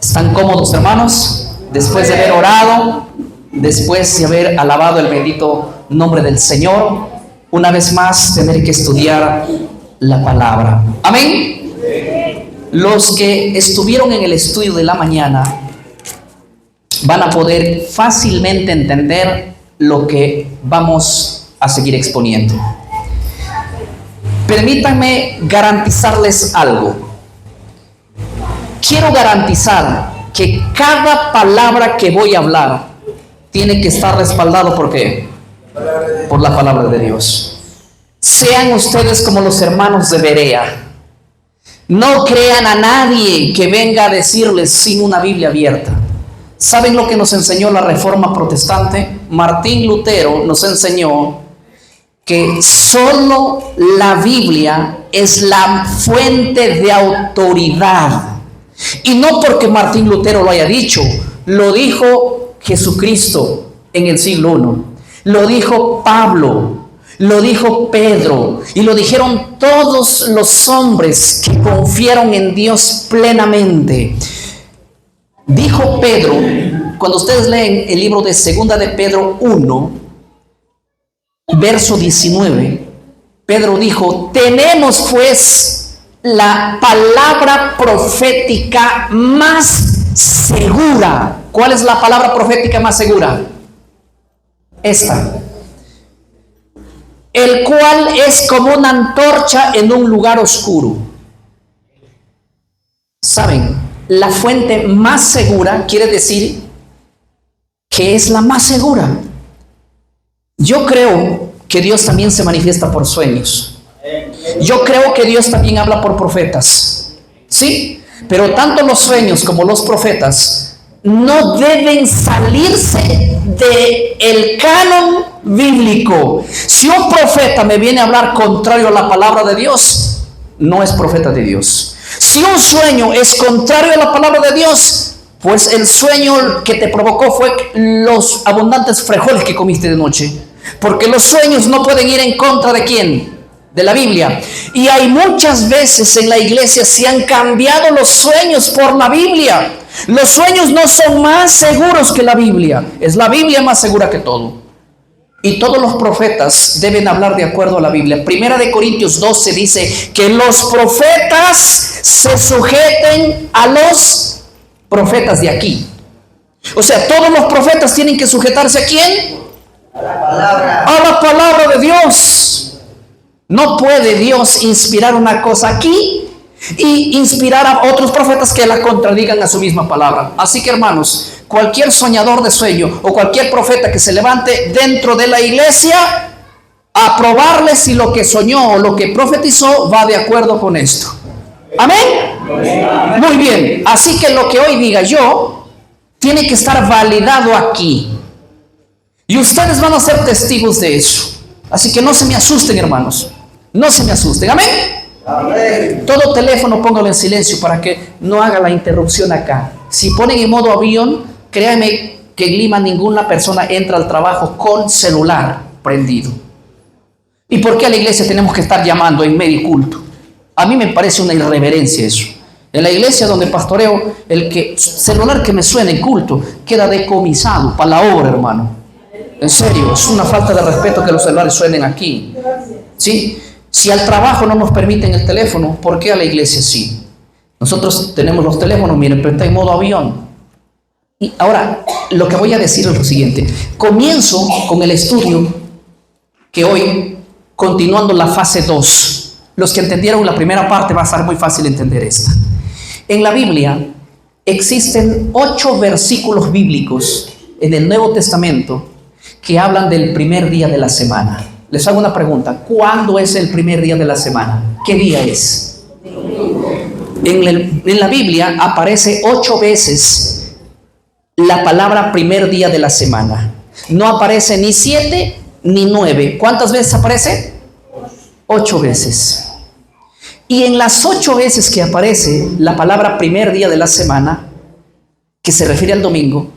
¿Están cómodos, hermanos? Después de haber orado, después de haber alabado el bendito nombre del Señor, una vez más tener que estudiar la palabra. Amén. Los que estuvieron en el estudio de la mañana van a poder fácilmente entender lo que vamos a seguir exponiendo. Permítanme garantizarles algo. Quiero garantizar que cada palabra que voy a hablar tiene que estar respaldado ¿por qué? Por la palabra de Dios. Sean ustedes como los hermanos de Berea. No crean a nadie que venga a decirles sin una Biblia abierta. ¿Saben lo que nos enseñó la Reforma Protestante? Martín Lutero nos enseñó que solo la Biblia es la fuente de autoridad. Y no porque Martín Lutero lo haya dicho, lo dijo Jesucristo en el siglo I, lo dijo Pablo, lo dijo Pedro, y lo dijeron todos los hombres que confiaron en Dios plenamente. Dijo Pedro, cuando ustedes leen el libro de Segunda de Pedro 1, verso 19, Pedro dijo: tenemos pues la palabra profética más segura. ¿Cuál es la palabra profética más segura? Esta. El cual es como una antorcha en un lugar oscuro. ¿Saben? La fuente más segura quiere decir que es la más segura. Yo creo que Dios también se manifiesta por sueños. Yo creo que Dios también habla por profetas. ¿Sí? Pero tanto los sueños como los profetas no deben salirse del canon bíblico. Si un profeta me viene a hablar contrario a la palabra de Dios, no es profeta de Dios. Si un sueño es contrario a la palabra de Dios, pues el sueño que te provocó fue los abundantes frijoles que comiste de noche. Porque los sueños no pueden ir en contra de ¿quién? De la Biblia. Y hay muchas veces en la iglesia se han cambiado los sueños por la Biblia. Los sueños no son más seguros que la Biblia. Es la Biblia más segura que todo. Y todos los profetas deben hablar de acuerdo a la Biblia. Primera de Corintios 12 dice que los profetas se sujeten a los profetas de aquí. O sea, todos los profetas tienen que sujetarse ¿a quién? A la palabra. A la palabra de Dios. No puede Dios inspirar una cosa aquí y inspirar a otros profetas que la contradigan a su misma palabra. Así que, hermanos, cualquier soñador de sueño o cualquier profeta que se levante dentro de la iglesia, a probarle si lo que soñó o lo que profetizó va de acuerdo con esto. ¿Amén? Muy bien. Así que lo que hoy diga yo tiene que estar validado aquí. Y ustedes van a ser testigos de eso. Así que no se me asusten, hermanos. No se me asusten. ¿Amén? Amén. Todo teléfono póngalo en silencio para que no haga la interrupción acá. Si ponen en modo avión, créanme que en Lima ninguna persona entra al trabajo con celular prendido. ¿Y por qué a la iglesia tenemos que estar llamando en medio culto? A mí me parece una irreverencia eso. En la iglesia donde pastoreo, el celular que me suene en culto queda decomisado para la obra, hermano. En serio, es una falta de respeto que los celulares suenen aquí. ¿Sí? Si al trabajo no nos permiten el teléfono, ¿por qué a la iglesia sí? Nosotros tenemos los teléfonos, miren, pero está en modo avión. Y ahora, lo que voy a decir es lo siguiente. Comienzo con el estudio que hoy, continuando la fase 2. Los que entendieron la primera parte va a ser muy fácil entender esta. En la Biblia existen 8 versículos bíblicos en el Nuevo Testamento que hablan del primer día de la semana. Les hago una pregunta. ¿Cuándo es el primer día de la semana? ¿Qué día es? En la Biblia aparece 8 veces la palabra primer día de la semana. No aparece ni 7 ni 9. ¿Cuántas veces aparece? 8 veces. Y en las 8 veces que aparece la palabra primer día de la semana, que se refiere al domingo,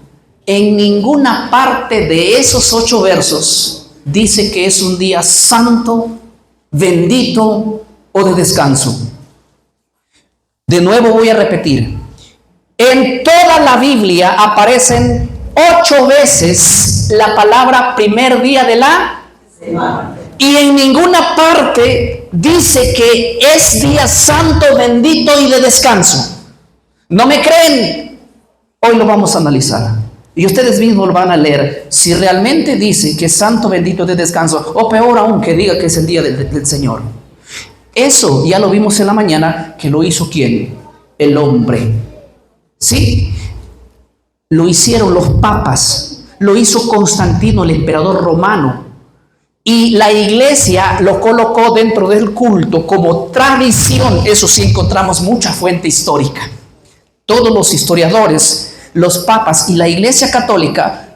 en ninguna parte de esos 8 versos dice que es un día santo, bendito o de descanso. De nuevo voy a repetir. En toda la Biblia aparecen 8 veces la palabra primer día de la semana. Y en ninguna parte dice que es día santo, bendito y de descanso. ¿No me creen? Hoy lo vamos a analizar. Y ustedes mismos lo van a leer. Si realmente dice que es santo, bendito, de descanso, o peor aún, que diga que es el día del Señor. Eso ya lo vimos en la mañana, que lo hizo ¿quién? El hombre. ¿Sí? Lo hicieron los papas. Lo hizo Constantino, el emperador romano. Y la iglesia lo colocó dentro del culto como tradición. Eso sí, encontramos mucha fuente histórica. Todos los historiadores, los papas y la iglesia católica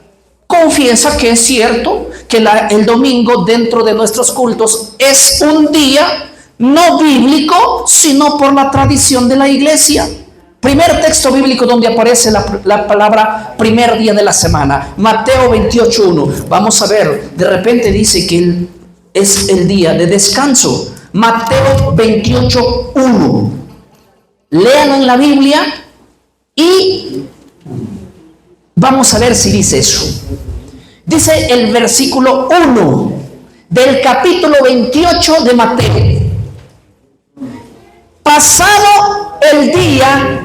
confiesa que es cierto que el domingo dentro de nuestros cultos es un día no bíblico, sino por la tradición de la iglesia. Primer texto bíblico donde aparece la palabra primer día de la semana, Mateo 28:1. Vamos a ver, de repente dice que es el día de descanso. Mateo 28:1. Léanlo en la Biblia y vamos a ver si dice eso. Dice el versículo 1 del capítulo 28 de Mateo. Pasado el día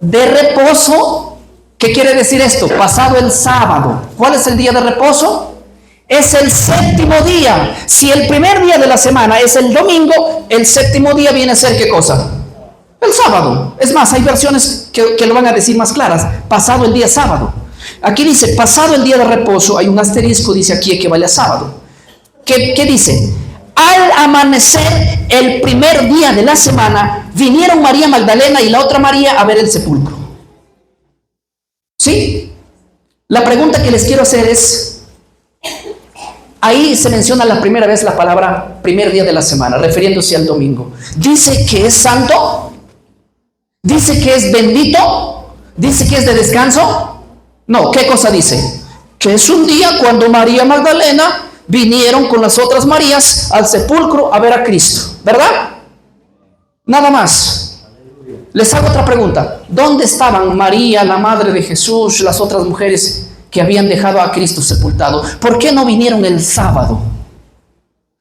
de reposo, ¿qué quiere decir esto? Pasado el sábado. ¿Cuál es el día de reposo? Es el séptimo día. Si el primer día de la semana es el domingo, el séptimo día viene a ser ¿qué cosa? El sábado. Es más, hay versiones que lo van a decir más claras. Pasado el día sábado. Aquí dice, pasado el día de reposo, hay un asterisco, dice aquí que vale a sábado. ¿Qué dice? Al amanecer el primer día de la semana, vinieron María Magdalena y la otra María a ver el sepulcro. ¿Sí? La pregunta que les quiero hacer es, ahí se menciona la primera vez la palabra primer día de la semana, refiriéndose al domingo. ¿Dice que es santo? ¿Dice que es bendito? ¿Dice que es de descanso? No, ¿qué cosa dice? Que es un día cuando María Magdalena vinieron con las otras Marías al sepulcro a ver a Cristo, ¿verdad? Nada más. Les hago otra pregunta. ¿Dónde estaban María, la madre de Jesús, las otras mujeres que habían dejado a Cristo sepultado? ¿Por qué no vinieron el sábado?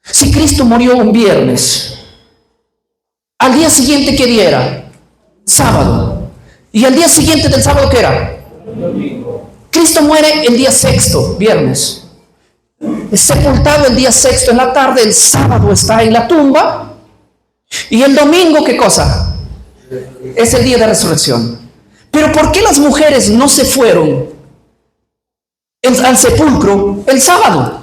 Si Cristo murió un viernes, al día siguiente, ¿qué día era? Sábado. ¿Y al día siguiente del sábado qué era? Domingo. Cristo muere el día sexto, viernes. Es sepultado el día sexto en la tarde, el sábado está en la tumba. Y el domingo, ¿qué cosa? Es el día de resurrección. Pero ¿por qué las mujeres no se fueron al sepulcro el sábado?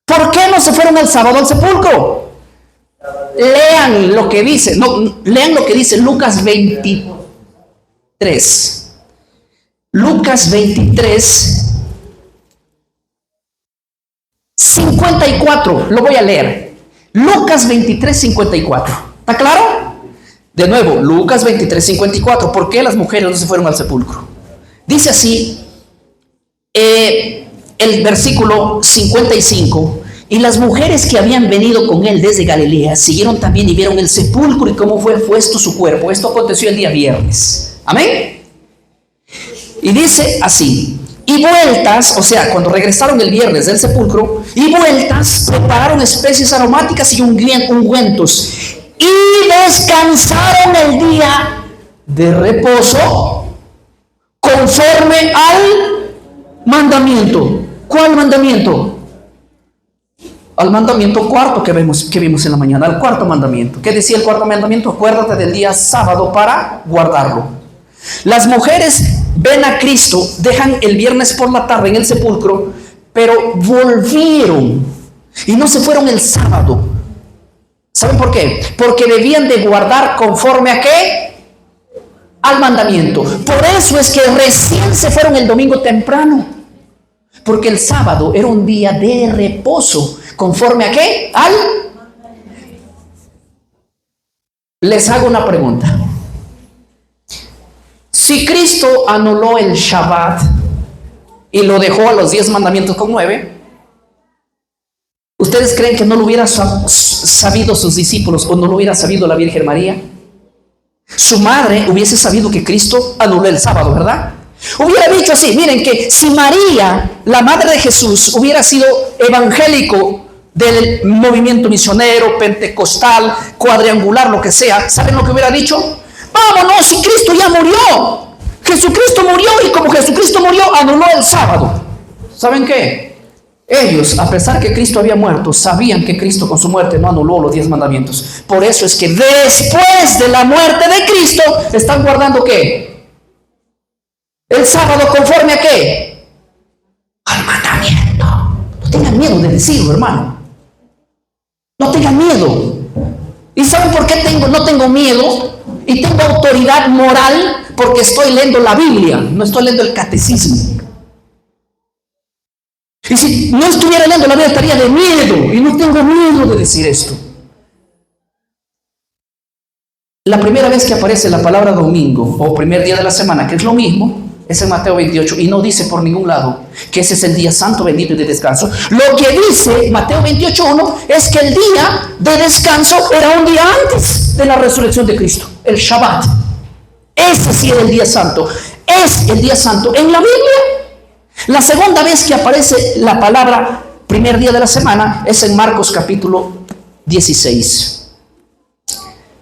¿Por qué no se fueron el sábado al sepulcro? Lean lo que dice, lean lo que dice Lucas 23. Lucas 23, 54, lo voy a leer. Lucas 23, 54. ¿Está claro? De nuevo, Lucas 23, 54. ¿Por qué las mujeres no se fueron al sepulcro? Dice así, el versículo 55. Y las mujeres que habían venido con él desde Galilea siguieron también y vieron el sepulcro y cómo fue puesto su cuerpo. Esto aconteció el día viernes. Amén. Y dice así. Y vueltas, o sea, cuando regresaron el viernes del sepulcro, y vueltas, prepararon especies aromáticas y ungüentos, y descansaron el día de reposo conforme al mandamiento. ¿Cuál mandamiento? Al mandamiento cuarto que vimos en la mañana, al cuarto mandamiento. ¿Qué decía el cuarto mandamiento? Acuérdate del día sábado para guardarlo. Las mujeres ven a Cristo, dejan el viernes por la tarde en el sepulcro, pero volvieron y no se fueron el sábado. ¿Saben por qué? Porque debían de guardar conforme a ¿qué? Al mandamiento. Por eso es que recién se fueron el domingo temprano, porque el sábado era un día de reposo. ¿Conforme a qué? Les hago una pregunta. Si Cristo anuló el Shabbat y lo dejó a los 10 mandamientos con 9, ¿ustedes creen que no lo hubieran sabido sus discípulos o no lo hubiera sabido la Virgen María? Su madre hubiese sabido que Cristo anuló el sábado, ¿verdad? Hubiera dicho así, miren, que si María, la madre de Jesús, hubiera sido evangélico del movimiento misionero, pentecostal, cuadrangular, lo que sea, ¿saben lo que hubiera dicho? Vámonos, si Cristo ya murió. Jesucristo murió y como Jesucristo murió, anuló el sábado. ¿Saben qué? Ellos, a pesar que Cristo había muerto, sabían que Cristo con su muerte no anuló los 10 mandamientos. Por eso es que después de la muerte de Cristo, están guardando ¿qué? El sábado, ¿conforme a qué? Al mandamiento. No tengan miedo de decirlo, hermano. No tengan miedo. ¿Y saben por qué no tengo miedo? Y tengo autoridad moral porque estoy leyendo la Biblia, no estoy leyendo el catecismo. Y si no estuviera leyendo la Biblia estaría de miedo, y no tengo miedo de decir esto. La primera vez que aparece la palabra domingo o primer día de la semana, que es lo mismo, es en Mateo 28 y no dice por ningún lado que ese es el día santo, bendito y de descanso. Lo que dice Mateo 28:1 es que el día de descanso era un día antes de la resurrección de Cristo, el Shabbat. Ese sí era el día santo. Es el día santo en la Biblia. La segunda vez que aparece la palabra primer día de la semana es en Marcos capítulo 16.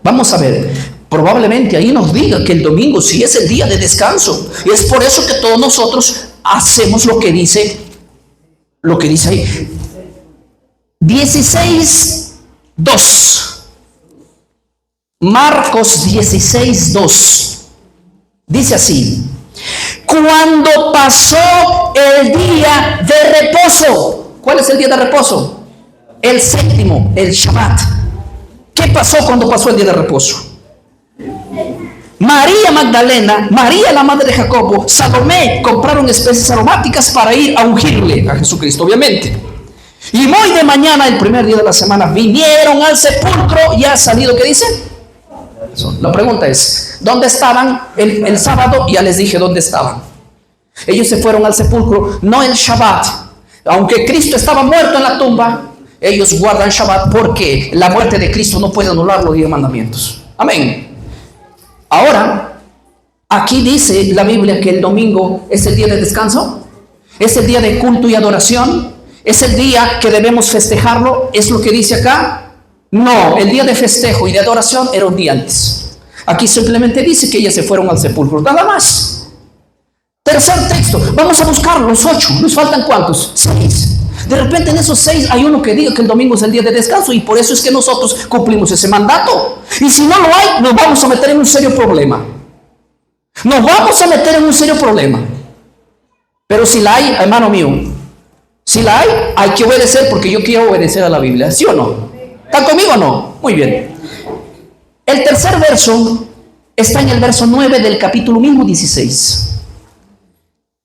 Vamos a ver. Probablemente ahí nos diga que el domingo sí es el día de descanso. Y es por eso que todos nosotros hacemos lo que dice ahí. 16:2. Marcos 16:2. Dice así: cuando pasó el día de reposo. ¿Cuál es el día de reposo? El séptimo, el Shabbat. ¿Qué pasó cuando pasó el día de reposo? María Magdalena, María la madre de Jacobo, Salomé compraron especies aromáticas para ir a ungirle a Jesucristo, obviamente. Y muy de mañana, el primer día de la semana, vinieron al sepulcro. ¿Ya ha salido qué dice? La pregunta es, ¿dónde estaban el sábado? Ya les dije dónde estaban. Ellos se fueron al sepulcro, no el Shabbat. Aunque Cristo estaba muerto en la tumba, ellos guardan Shabbat porque la muerte de Cristo no puede anular los 10 mandamientos. Amén. Ahora, aquí dice la Biblia que el domingo es el día de descanso, es el día de culto y adoración, es el día que debemos festejarlo, es lo que dice acá. No, el día de festejo y de adoración era un día antes. Aquí simplemente dice que ellas se fueron al sepulcro, nada más. Tercer texto, vamos a buscar los 8, nos faltan ¿cuántos? 6. De repente en esos 6 hay uno que diga que el domingo es el día de descanso y por eso es que nosotros cumplimos ese mandato. Y si no lo hay, nos vamos a meter en un serio problema. Nos vamos a meter en un serio problema. Pero si la hay, hermano mío, si la hay que obedecer porque yo quiero obedecer a la Biblia, ¿sí o no? ¿Están conmigo o no? Muy bien. El tercer verso está en el verso 9 del capítulo mismo 16.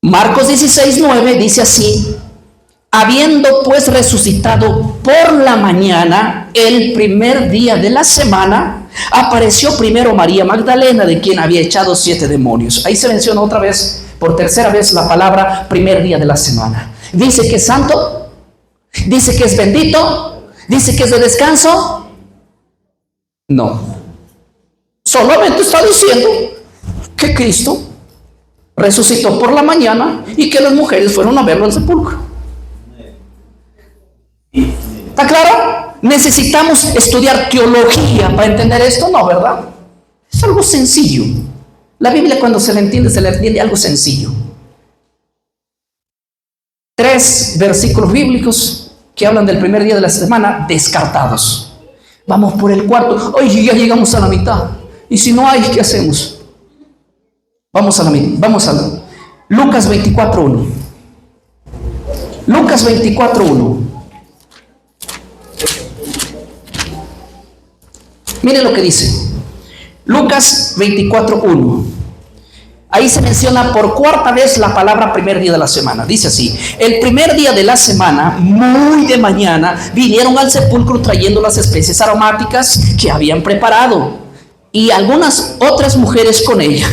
Marcos 16:9 dice así: habiendo pues resucitado por la mañana, el primer día de la semana, apareció primero María Magdalena, de quien había echado 7 demonios. Ahí se menciona otra vez, por tercera vez, la palabra primer día de la semana. Dice que es santo, dice que es bendito, dice que es de descanso. No. Solamente está diciendo que Cristo resucitó por la mañana y que las mujeres fueron a verlo al sepulcro. ¿Está claro? ¿Necesitamos estudiar teología para entender esto? No, ¿verdad? Es algo sencillo. La Biblia, cuando se le entiende algo sencillo. 3 versículos bíblicos que hablan del primer día de la semana descartados. Vamos por el cuarto. Oye, ya llegamos a la mitad. Y si no hay, ¿qué hacemos? Vamos a la mitad. Vamos a Lucas 24:1. Lucas 24:1. Miren lo que dice Lucas 24:1. Ahí se menciona por cuarta vez la palabra primer día de la semana. Dice así: el primer día de la semana, muy de mañana, vinieron al sepulcro trayendo las especies aromáticas que habían preparado, y algunas otras mujeres con ella.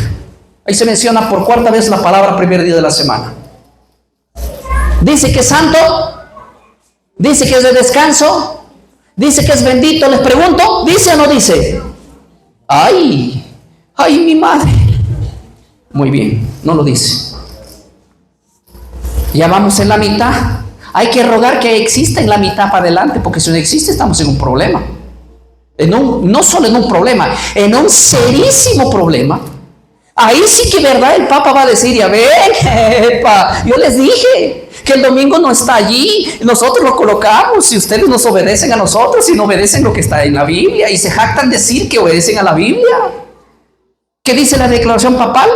Ahí se menciona por cuarta vez la palabra primer día de la semana. Dice que es santo, dice que es de descanso, dice que es bendito. Les pregunto, ¿dice o no dice? Ay, ¡Ay, mi madre! Muy bien, no lo dice. Ya vamos en la mitad. Hay que rogar que exista en la mitad para adelante, porque si no existe estamos en un problema. No solo en un problema, en un serísimo problema. Ahí sí que verdad el Papa va a decir, ya ven, epa, yo les dije que el domingo no está allí, nosotros lo colocamos y ustedes nos obedecen a nosotros y no obedecen lo que está en la Biblia y se jactan decir que obedecen a la Biblia. ¿Qué dice la declaración papal?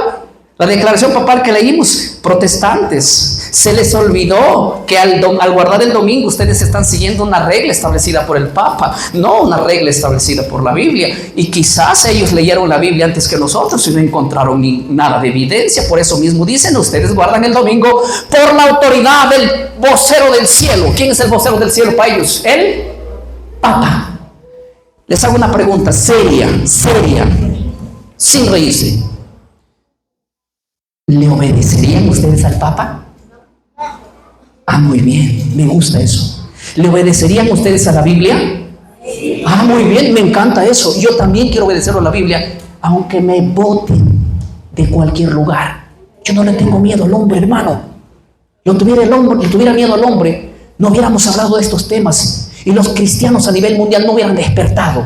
La declaración papal que leímos, protestantes, se les olvidó que al guardar el domingo ustedes están siguiendo una regla establecida por el Papa, no una regla establecida por la Biblia. Y quizás ellos leyeron la Biblia antes que nosotros y no encontraron nada de evidencia. Por eso mismo dicen, ustedes guardan el domingo por la autoridad del vocero del cielo. ¿Quién es el vocero del cielo para ellos? El Papa. Les hago una pregunta seria, sin reírse. ¿Le obedecerían ustedes al Papa? Ah, muy bien, me gusta eso. ¿Le obedecerían ustedes a la Biblia? Ah, muy bien, me encanta eso. Yo también quiero obedecer a la Biblia, aunque me voten de cualquier lugar. Yo no le tengo miedo al hombre, hermano. Yo tuviera miedo al hombre, no hubiéramos hablado de estos temas y los cristianos a nivel mundial no hubieran despertado.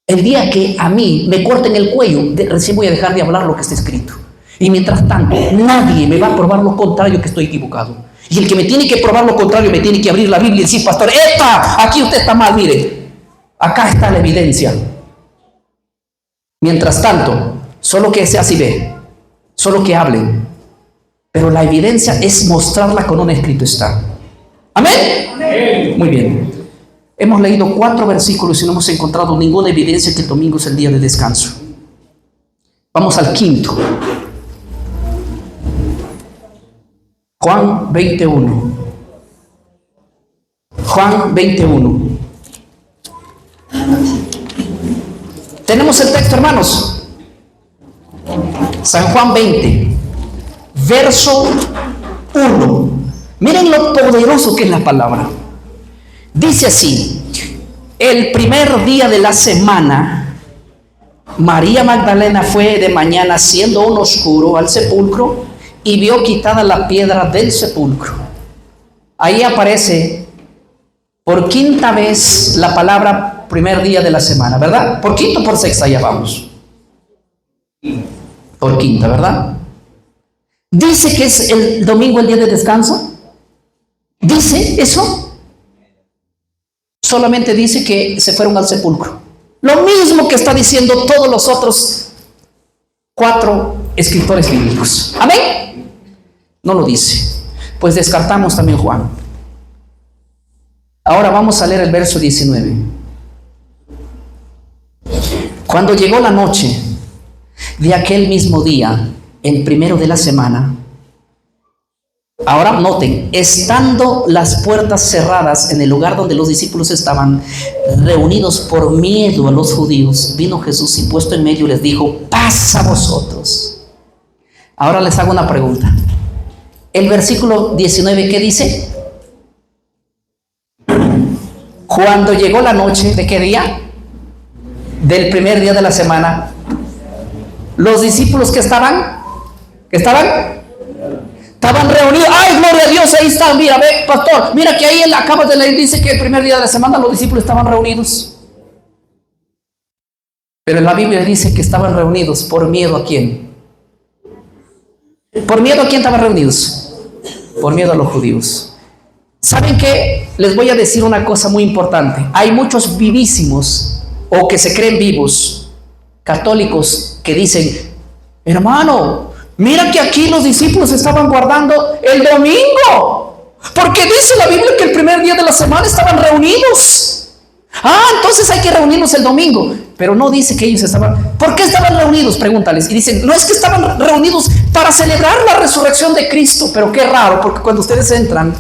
El día que a mí me corten el cuello, recién voy a dejar de hablar lo que está escrito. Y mientras tanto, nadie me va a probar lo contrario, que estoy equivocado. Y el que me tiene que probar lo contrario me tiene que abrir la Biblia y decir, pastor, ¡epa! Aquí usted está mal, mire. Acá está la evidencia. Mientras tanto, solo que se así ve, solo que hablen. Pero la evidencia es mostrarla con un escrito está. ¿Amén? Amén. Muy bien. Hemos leído 4 versículos y no hemos encontrado ninguna evidencia que el domingo es el día de descanso. Vamos al 5. Juan 21. Juan 21. ¿Tenemos el texto, hermanos? San Juan 20, verso 1. Miren lo poderoso que es la palabra. Dice así: el primer día de la semana, María Magdalena fue de mañana, siendo aún oscuro, al sepulcro y vio quitada la piedra del sepulcro. Ahí aparece por 5ª vez la palabra primer día de la semana, ¿verdad? Por 5ª o por 6ª, ya vamos. Por 5ª, ¿verdad? ¿Dice que es el domingo el día de descanso? ¿Dice eso? Solamente dice que se fueron al sepulcro. Lo mismo que está diciendo todos los otros 4 escritores bíblicos. ¿Amén? No lo dice. Pues descartamos también Juan. Ahora vamos a leer el verso 19. Cuando llegó la noche de aquel mismo día, el primero de la semana, ahora noten, estando las puertas cerradas en el lugar donde los discípulos estaban reunidos por miedo a los judíos, vino Jesús y puesto en medio les dijo: paz a vosotros. Ahora les hago una pregunta. El versículo 19, ¿qué dice? Cuando llegó la noche, ¿de qué día? Del primer día de la semana. Los discípulos que estaban reunidos. ¡Ay, gloria a Dios! Ahí están, mira, ve, pastor, mira que ahí acabas de leer, dice que el primer día de la semana los discípulos estaban reunidos. Pero en la Biblia dice que estaban reunidos por miedo ¿a quién? ¿Por miedo a quién estaban reunidos? Por miedo a los judíos. ¿Saben qué? Les voy a decir una cosa muy importante. Hay muchos vivísimos o que se creen vivos, católicos, que dicen: hermano, mira que aquí los discípulos estaban guardando el domingo, porque dice la Biblia que el primer día de la semana estaban reunidos. Ah, entonces hay que reunirnos el domingo. Pero no dice que ellos estaban. ¿Por qué estaban reunidos? Pregúntales. Y dicen: no, es que estaban reunidos para celebrar la resurrección de Cristo. Pero qué raro, porque cuando ustedes entran,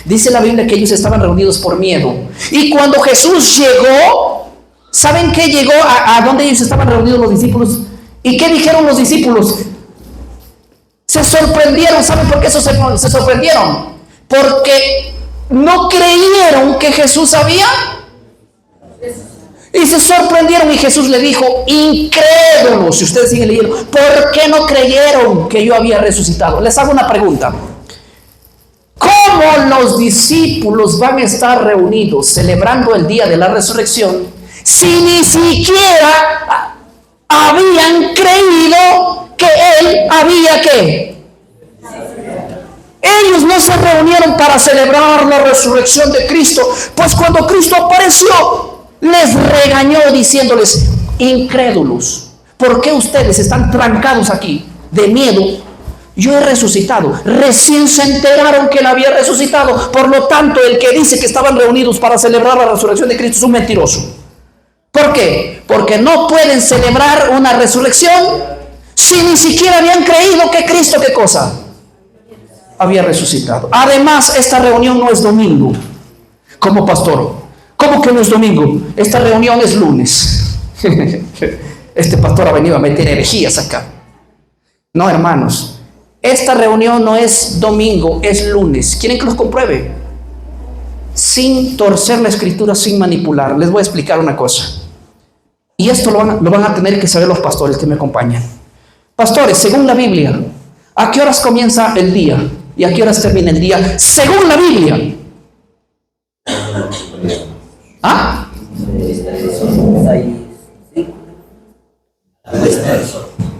dice la Biblia que ellos estaban reunidos por miedo. Y cuando Jesús llegó, ¿saben qué llegó? ¿A dónde ellos estaban reunidos los discípulos? ¿Y qué dijeron los discípulos? Se sorprendieron. ¿Saben por qué se sorprendieron? Porque no creyeron que Jesús había. Y se sorprendieron y Jesús le dijo, incrédulos, si ustedes siguen leyendo, ¿por qué no creyeron que yo había resucitado? Les hago una pregunta. ¿Cómo los discípulos van a estar reunidos celebrando el día de la resurrección si ni siquiera habían creído que Él había ¿qué? Ellos no se reunieron para celebrar la resurrección de Cristo, pues cuando Cristo apareció, les regañó diciéndoles, incrédulos, ¿por qué ustedes están trancados aquí de miedo? Yo he resucitado. Recién se enteraron que Él había resucitado. Por lo tanto, el que dice que estaban reunidos para celebrar la resurrección de Cristo es un mentiroso. ¿Por qué? Porque no pueden celebrar una resurrección si ni siquiera habían creído que Cristo, ¿qué cosa? Había resucitado. Además, esta reunión no es domingo. Como pastor, ¿cómo que no es domingo? Esta reunión es lunes. Este pastor ha venido a meter herejías acá. No, hermanos, esta reunión no es domingo, es lunes. ¿Quieren que los compruebe? Sin torcer la escritura, sin manipular. Les voy a explicar una cosa. Y esto lo van a tener que saber los pastores que me acompañan. Pastores, según la Biblia, ¿a qué horas comienza el día? ¿Y a qué horas termina el día? Según la Biblia. ¿Ah?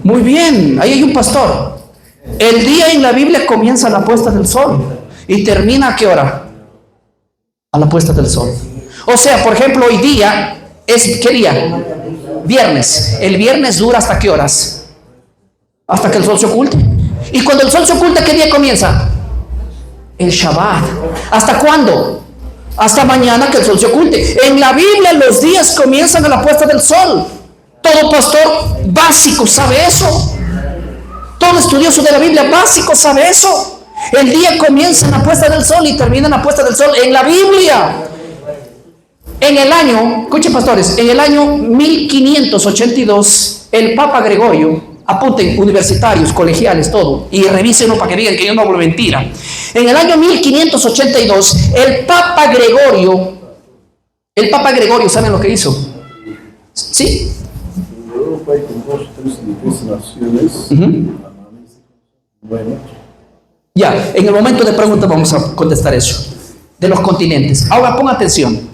Muy bien, ahí hay un pastor. El día en la Biblia comienza a la puesta del sol y termina ¿a qué hora? A la puesta del sol. O sea, por ejemplo, hoy día es ¿qué día? Viernes. El viernes dura ¿hasta qué horas? Hasta que el sol se oculte. Y cuando el sol se oculta, ¿qué día comienza? El Shabbat. ¿Hasta cuándo? Hasta mañana que el sol se oculte. En la Biblia los días comienzan a la puesta del sol. Todo pastor básico sabe eso. Todo estudioso de la Biblia básico sabe eso. El día comienza en la puesta del sol y termina en la puesta del sol en la Biblia. En el año, escuchen pastores, en el año 1582, el Papa Gregorio, apunten, universitarios, colegiales, todo, y revísenlo para que digan que yo no hablo mentira. En el año 1582, el Papa Gregorio, ¿saben lo que hizo? ¿Sí? En Europa hay como 2 o 3 naciones. Bueno. Ya, en el momento de preguntas vamos a contestar eso, de los continentes. Ahora pongan atención.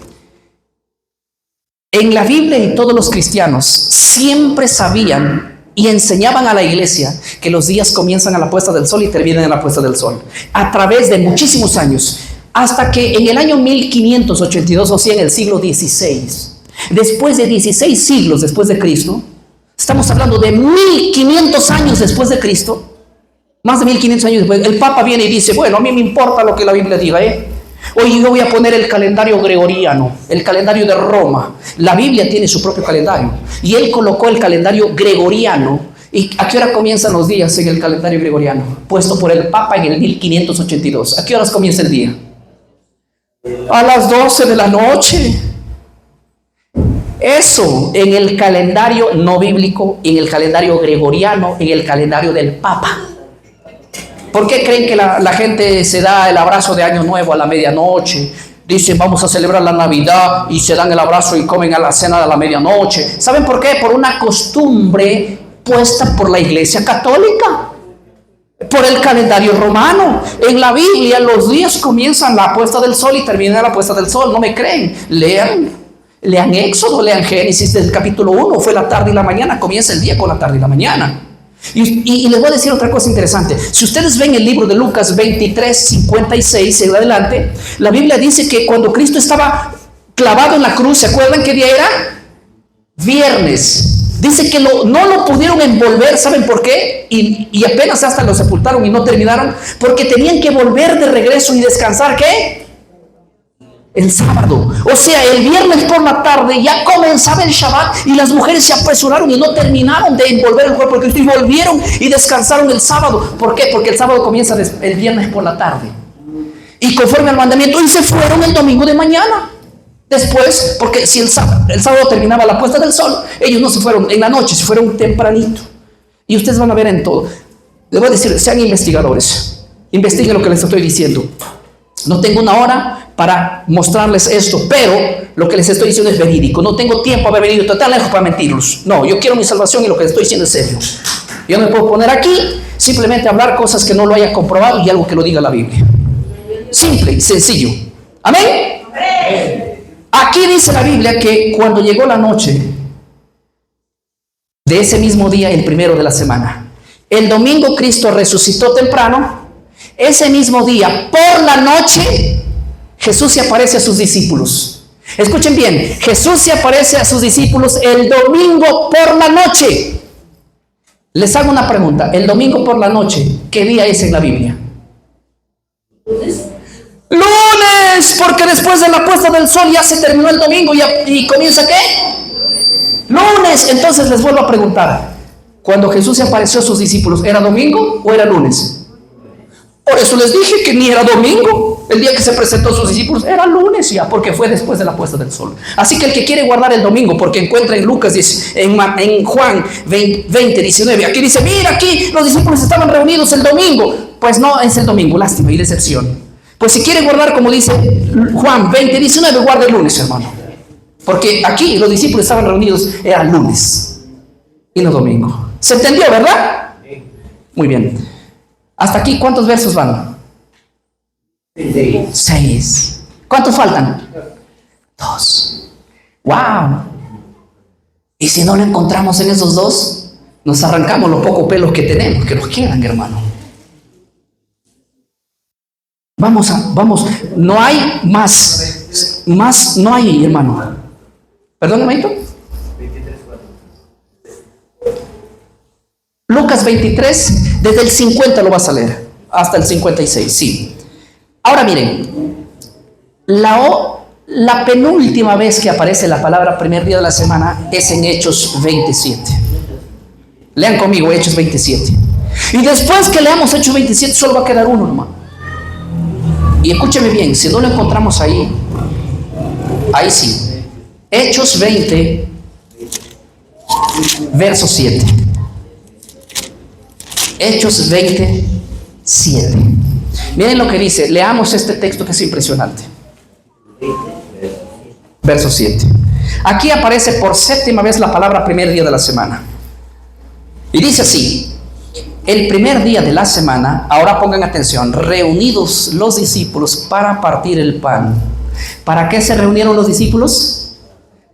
En la Biblia y todos los cristianos siempre sabían y enseñaban a la iglesia que los días comienzan a la puesta del sol y terminan en la puesta del sol. A través de muchísimos años. Hasta que en el año 1582, o sea, en el siglo XVI, después de 16 siglos después de Cristo, estamos hablando de 1500 años después de Cristo, más de 1500 años después, el Papa viene y dice, bueno, a mí me importa lo que la Biblia diga, Hoy yo voy a poner el calendario gregoriano, el calendario de Roma. La Biblia tiene su propio calendario. Y él colocó el calendario gregoriano. ¿Y a qué hora comienzan los días en el calendario gregoriano? Puesto por el Papa en el 1582. ¿A qué horas comienza el día? A las 12 de la noche. Eso en el calendario no bíblico, en el calendario gregoriano, en el calendario del Papa. ¿Por qué creen que la gente se da el abrazo de Año Nuevo a la medianoche? Dicen, vamos a celebrar la Navidad y se dan el abrazo y comen a la cena de la medianoche. ¿Saben por qué? Por una costumbre puesta por la Iglesia Católica, por el calendario romano. En la Biblia los días comienzan la puesta del sol y terminan la puesta del sol. ¿No me creen? Lean Éxodo, lean Génesis del capítulo 1. Fue la tarde y la mañana, comienza el día con la tarde y la mañana. Y les voy a decir otra cosa interesante. Si ustedes ven el libro de Lucas 23, 56 en adelante, la Biblia dice que cuando Cristo estaba clavado en la cruz, ¿se acuerdan qué día era? Viernes. Dice que no lo pudieron envolver, ¿saben por qué? Y apenas hasta lo sepultaron y no terminaron, porque tenían que volver de regreso y descansar, ¿qué? El sábado. O sea, el viernes por la tarde ya comenzaba el Shabbat y las mujeres se apresuraron y no terminaron de envolver el cuerpo de Cristo y volvieron y descansaron el sábado. ¿Por qué? Porque el sábado comienza el viernes por la tarde y conforme al mandamiento, y se fueron el domingo de mañana. Después, porque si el sábado terminaba la puesta del sol, ellos no se fueron en la noche, se fueron tempranito. Y ustedes van a ver en todo. Les voy a decir, sean investigadores, investiguen lo que les estoy diciendo. No tengo una hora para mostrarles esto, pero lo que les estoy diciendo es verídico. No tengo tiempo a haber venido tan lejos para mentirlos. No, yo quiero mi salvación y lo que les estoy diciendo es serio. Yo no me puedo poner aquí simplemente a hablar cosas que no lo haya comprobado y algo que lo diga la Biblia. Simple y sencillo. Amén. Aquí dice la Biblia que cuando llegó la noche de ese mismo día, el primero de la semana, el domingo Cristo resucitó temprano. Ese mismo día, por la noche, Jesús se aparece a sus discípulos. Escuchen bien, Jesús se aparece a sus discípulos el domingo por la noche. Les hago una pregunta, el domingo por la noche, ¿qué día es en la Biblia? Lunes, porque después de la puesta del sol ya se terminó el domingo y comienza ¿qué? Lunes. Entonces les vuelvo a preguntar, cuando Jesús se apareció a sus discípulos, ¿era domingo o era lunes? Por eso les dije que ni era domingo. El día que se presentó a sus discípulos era lunes ya, porque fue después de la puesta del sol. Así que el que quiere guardar el domingo, porque encuentra en Lucas, en Juan 20, 19, aquí dice, mira, aquí los discípulos estaban reunidos el domingo. Pues no es el domingo, lástima y decepción. Pues si quiere guardar, como dice Juan 20, 19, guarda el lunes, hermano. Porque aquí los discípulos estaban reunidos, era lunes y no domingo. ¿Se entendió, verdad? Muy bien. Hasta aquí, ¿cuántos versos van? 6. ¿Cuántos faltan? 2. ¡Wow! Y si no lo encontramos en esos 2, nos arrancamos los pocos pelos que tenemos, que nos quedan, hermano. Vamos, no hay más no hay, hermano. ¿Perdón, hermanito? Lucas 23, desde el 50 lo vas a leer, hasta el 56, sí. Ahora miren, la penúltima vez que aparece la palabra primer día de la semana es en Hechos 27. Lean conmigo Hechos 27. Y después que leamos Hechos 27, solo va a quedar uno, hermano. Y escúcheme bien, si no lo encontramos ahí sí. Hechos 20, verso 7. Hechos 20, 7. Miren lo que dice, leamos este texto que es impresionante. Verso 7. Aquí aparece por séptima vez la palabra primer día de la semana. Y dice así, el primer día de la semana, ahora pongan atención, reunidos los discípulos para partir el pan. ¿Para qué se reunieron los discípulos?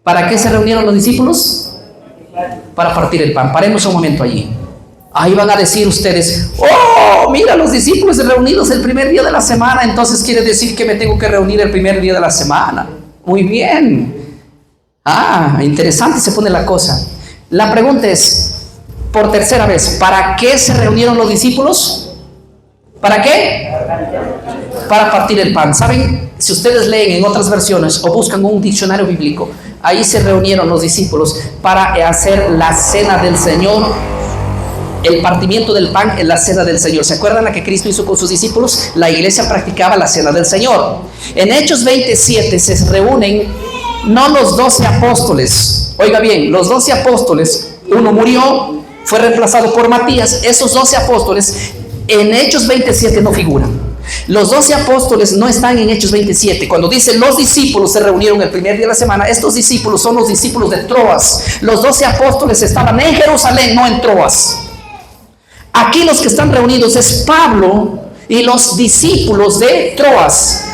¿Para qué se reunieron los discípulos? Para partir el pan. Paremos un momento allí. Ahí van a decir ustedes, oh, mira, los discípulos reunidos el primer día de la semana, entonces quiere decir que me tengo que reunir el primer día de la semana. Muy bien. Interesante se pone la cosa. La pregunta es, por tercera vez, ¿para qué se reunieron los discípulos? ¿Para qué? Para partir el pan. ¿Saben? Si ustedes leen en otras versiones o buscan un diccionario bíblico, ahí se reunieron los discípulos para hacer la cena del Señor. El partimiento del pan en la cena del Señor. ¿Se acuerdan la que Cristo hizo con sus discípulos? La iglesia practicaba la cena del Señor. En Hechos 27 se reúnen no los 12 apóstoles. Oiga bien, los 12 apóstoles, uno murió, fue reemplazado por Matías. Esos 12 apóstoles en Hechos 27 no figuran. Los 12 apóstoles no están en Hechos 27. Cuando dice los discípulos se reunieron el primer día de la semana, estos discípulos son los discípulos de Troas. Los 12 apóstoles estaban en Jerusalén, no en Troas. Aquí los que están reunidos es Pablo y los discípulos de Troas.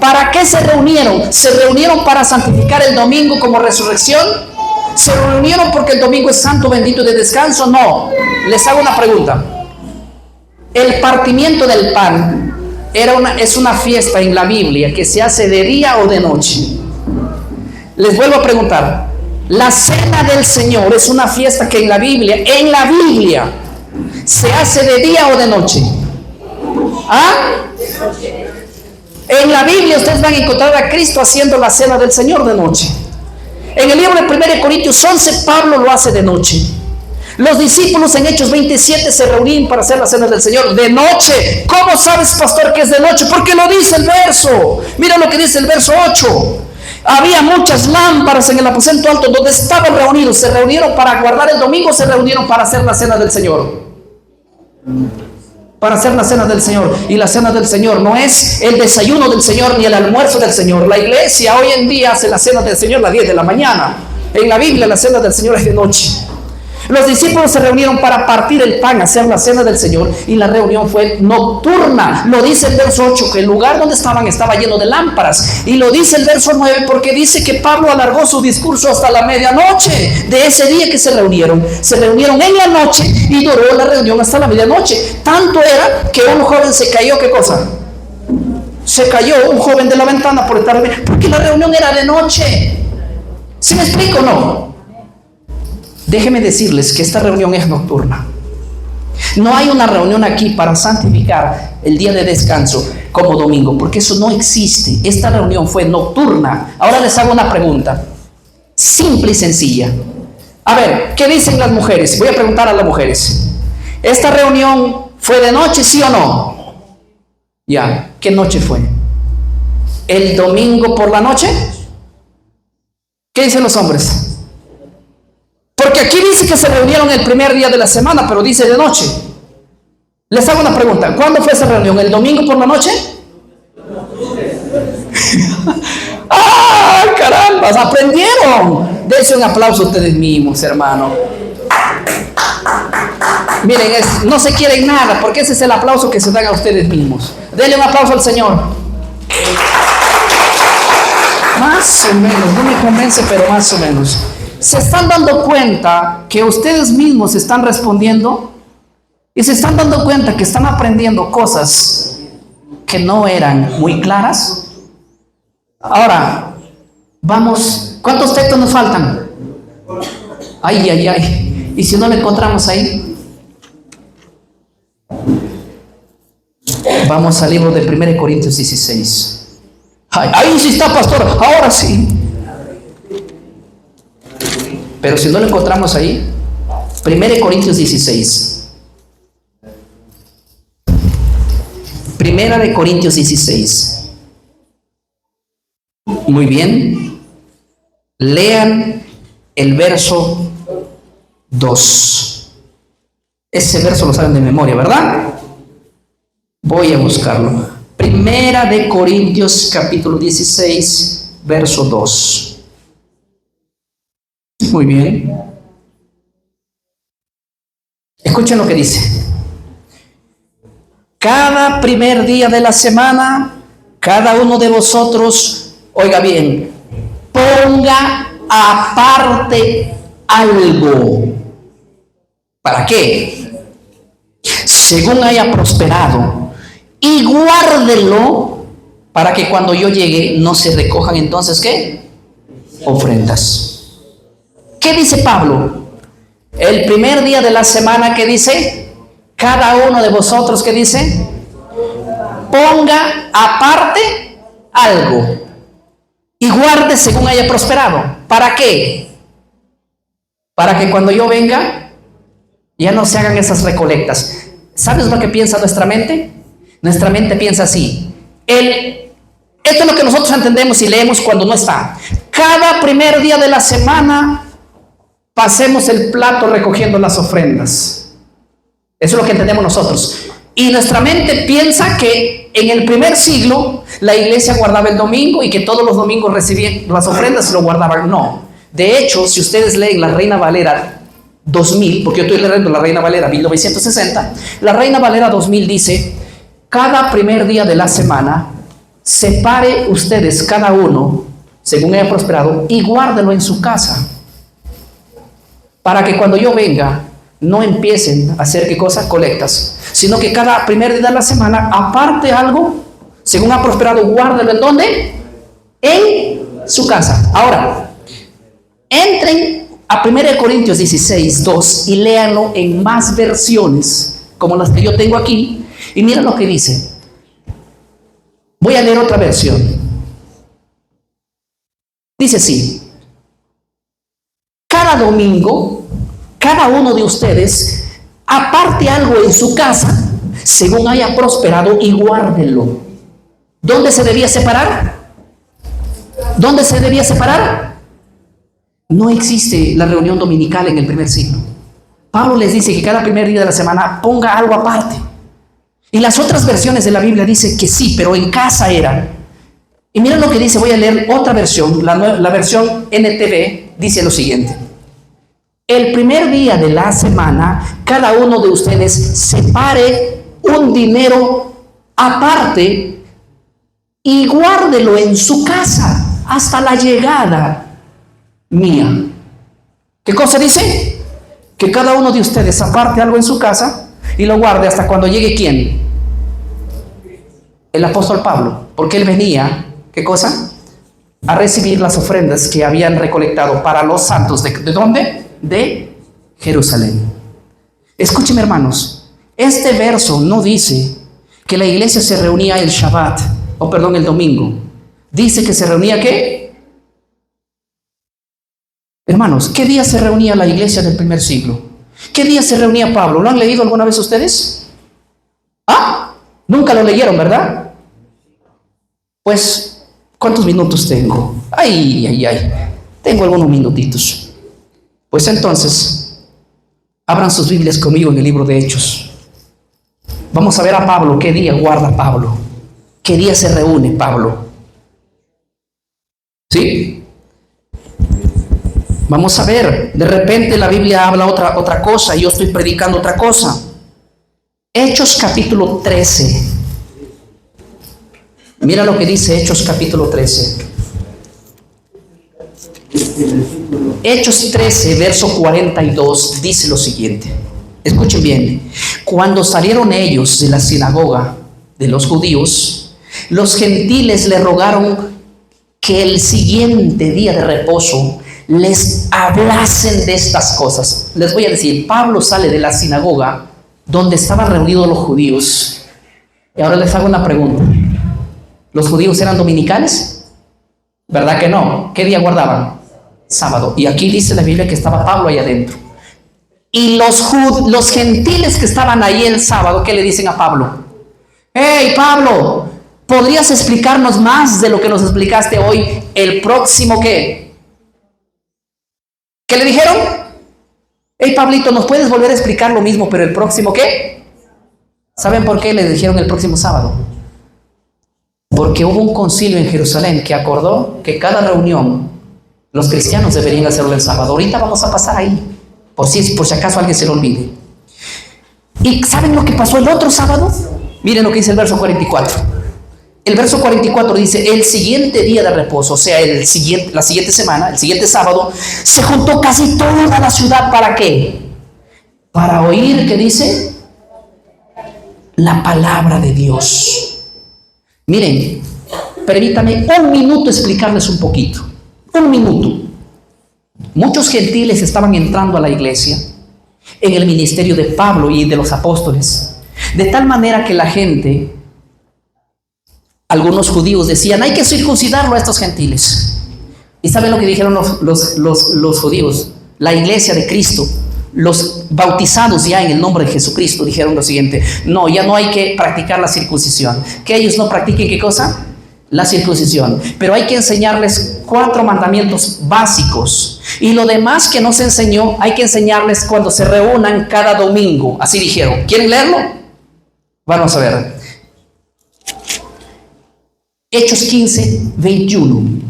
¿Para qué se reunieron? ¿Se reunieron para santificar el domingo como resurrección? ¿Se reunieron porque el domingo es santo, bendito de descanso? No. Les hago una pregunta. El partimiento del pan es una fiesta en la Biblia que se hace de día o de noche. Les vuelvo a preguntar. La cena del Señor es una fiesta que en la Biblia, ¿se hace de día o de noche? En la Biblia ustedes van a encontrar a Cristo haciendo la cena del Señor de noche. En el libro de 1 Corintios 11, Pablo lo hace de noche. Los discípulos en Hechos 27 se reunían para hacer la cena del Señor de noche. ¿Cómo sabes, pastor, que es de noche? Porque lo dice el verso. Mira lo que dice el verso 8. Había muchas lámparas en el aposento alto donde estaban reunidos. Se reunieron para guardar el domingo, se reunieron para hacer la cena del Señor. para hacer la cena del Señor. Y la cena del Señor no es el desayuno del Señor ni el almuerzo del Señor. La iglesia hoy en día hace la cena del Señor a las 10 de la mañana. En la Biblia la cena del Señor es de noche. Los discípulos se reunieron para partir el pan, hacer la cena del Señor, y la reunión fue nocturna. Lo dice el verso 8, que el lugar donde estaban estaba lleno de lámparas. Y lo dice el verso 9, porque dice que Pablo alargó su discurso hasta la medianoche de ese día que se reunieron. Se reunieron en la noche y duró la reunión hasta la medianoche. Tanto era que un joven se cayó, ¿qué cosa? Se cayó un joven de la ventana por estar, porque la reunión era de noche. ¿Sí me explico o no? Déjenme decirles que esta reunión es nocturna. No hay una reunión aquí para santificar el día de descanso como domingo, porque eso no existe. Esta reunión fue nocturna. Ahora les hago una pregunta, simple y sencilla. A ver, ¿qué dicen las mujeres? Voy a preguntar a las mujeres. ¿Esta reunión fue de noche, sí o no? Ya, ¿qué noche fue? ¿El domingo por la noche? ¿Qué dicen los hombres? Porque aquí dice que se reunieron el primer día de la semana, pero dice de noche. Les hago una pregunta. ¿Cuándo fue esa reunión? ¿El domingo por la noche? ¡Ah, caramba! ¡Aprendieron! Dense un aplauso a ustedes mismos, hermano. Miren, no se quieren nada, porque ese es el aplauso que se dan a ustedes mismos. Denle un aplauso al Señor. Más o menos, no me convence, pero más o menos. ¿Se están dando cuenta que ustedes mismos están respondiendo? Y se están dando cuenta que están aprendiendo cosas que no eran muy claras. Ahora, vamos, ¿cuántos textos nos faltan? Ay, ay, ay. ¿Y si no lo encontramos ahí? Vamos al libro de 1 Corintios 16. Ay, ahí sí está, pastor, ahora sí. Pero si no lo encontramos ahí, 1 Corintios 16. Primera de Corintios 16. Muy bien. Lean el verso 2. Ese verso lo saben de memoria, ¿verdad? Voy a buscarlo. Primera de Corintios capítulo 16, verso 2. Muy bien. Escuchen lo que dice. Cada primer día de la semana, cada uno de vosotros, oiga bien, ponga aparte algo. ¿Para qué? Según haya prosperado, y guárdelo para que cuando yo llegue no se recojan entonces, ¿qué? Ofrendas. ¿Qué dice Pablo? El primer día de la semana, ¿qué dice? Cada uno de vosotros, ¿qué dice? Ponga aparte algo y guarde según haya prosperado. ¿Para qué? Para que cuando yo venga ya no se hagan esas recolectas. ¿Sabes lo que piensa nuestra mente? Nuestra mente piensa así. Esto es lo que nosotros entendemos y leemos cuando no está. Cada primer día de la semana pasemos el plato recogiendo las ofrendas. Eso es lo que entendemos nosotros. Y nuestra mente piensa que en el primer siglo la iglesia guardaba el domingo y que todos los domingos recibían las ofrendas y lo guardaban. No. De hecho, si ustedes leen la Reina Valera 2000, porque yo estoy leyendo la Reina Valera 1960, la Reina Valera 2000 dice: cada primer día de la semana, separe ustedes cada uno, según haya prosperado, y guárdelo en su casa. Para que cuando yo venga, no empiecen a hacer, ¿qué cosa? Colectas. Sino que cada primer día de la semana, aparte algo, según ha prosperado, guárdelo. ¿En dónde? En su casa. Ahora, entren a 1 Corintios 16, 2 y léanlo en más versiones, como las que yo tengo aquí, y miren lo que dice. Voy a leer otra versión. Dice así: cada domingo, cada uno de ustedes aparte algo en su casa, según haya prosperado, y guárdelo. ¿Dónde se debía separar? ¿Dónde se debía separar? No existe la reunión dominical en el primer siglo. Pablo les dice que cada primer día de la semana ponga algo aparte. Y las otras versiones de la Biblia dicen que sí, pero en casa era. Y miren lo que dice, voy a leer otra versión, la versión NTV, dice lo siguiente. El primer día de la semana, cada uno de ustedes separe un dinero aparte y guárdelo en su casa hasta la llegada mía. ¿Qué cosa dice? Que cada uno de ustedes aparte algo en su casa y lo guarde hasta cuando llegue ¿quién? El apóstol Pablo, porque él venía, ¿qué cosa? A recibir las ofrendas que habían recolectado para los santos. ¿De dónde? De Jerusalén. Escúcheme, hermanos, este verso no dice que la iglesia se reunía el Shabbat, el domingo. Dice que se reunía ¿qué? Hermanos, ¿qué día se reunía la iglesia del primer siglo? ¿Qué día se reunía Pablo? ¿Lo han leído alguna vez ustedes? ¿Ah? Nunca lo leyeron, ¿verdad? Pues, ¿cuántos minutos tengo? Ay. Tengo algunos minutitos. Pues entonces, abran sus Biblias conmigo en el libro de Hechos. Vamos a ver a Pablo, qué día guarda Pablo. ¿Qué día se reúne Pablo? ¿Sí? Vamos a ver, de repente la Biblia habla otra cosa y yo estoy predicando otra cosa. Hechos capítulo 13. Mira lo que dice Hechos capítulo 13. Hechos 13, verso 42, dice lo siguiente. Escuchen bien. Cuando salieron ellos de la sinagoga de los judíos, los gentiles le rogaron que el siguiente día de reposo les hablasen de estas cosas. Les voy a decir, Pablo sale de la sinagoga donde estaban reunidos los judíos. Y ahora les hago una pregunta. ¿Los judíos eran dominicales? ¿Verdad que no? ¿Qué día guardaban? Sábado. Y aquí dice la Biblia que estaba Pablo ahí adentro. Y los gentiles que estaban ahí el sábado, ¿qué le dicen a Pablo? ¡Hey, Pablo! ¿Podrías explicarnos más de lo que nos explicaste hoy? El próximo, ¿qué? ¿Qué le dijeron? Hey, Pablito, ¿nos puedes volver a explicar lo mismo, pero el próximo qué? ¿Saben por qué le dijeron el próximo sábado? Porque hubo un concilio en Jerusalén que acordó que cada reunión los cristianos deberían hacerlo el sábado. Ahorita vamos a pasar ahí, por si acaso alguien se lo olvide. ¿Y saben lo que pasó el otro sábado? Miren lo que dice el verso 44. El verso 44 dice, el siguiente día de reposo, o sea, la siguiente semana, el siguiente sábado, se juntó casi toda la ciudad. ¿Para qué? Para oír, ¿qué dice? La palabra de Dios. Miren, permítame un minuto explicarles un poquito. Un minuto. Muchos gentiles estaban entrando a la iglesia en el ministerio de Pablo y de los apóstoles, de tal manera que la gente, algunos judíos decían, hay que circuncidarlo a estos gentiles. ¿Y saben lo que dijeron los judíos? La iglesia de Cristo, los bautizados ya en el nombre de Jesucristo, dijeron lo siguiente: no, ya no hay que practicar la circuncisión. Que ellos no practiquen, ¿qué cosa? La circuncisión. Pero hay que enseñarles 4 mandamientos básicos. Y lo demás que no se enseñó, hay que enseñarles cuando se reúnan cada domingo. Así dijeron. ¿Quieren leerlo? Vamos a ver. Hechos 15, 21.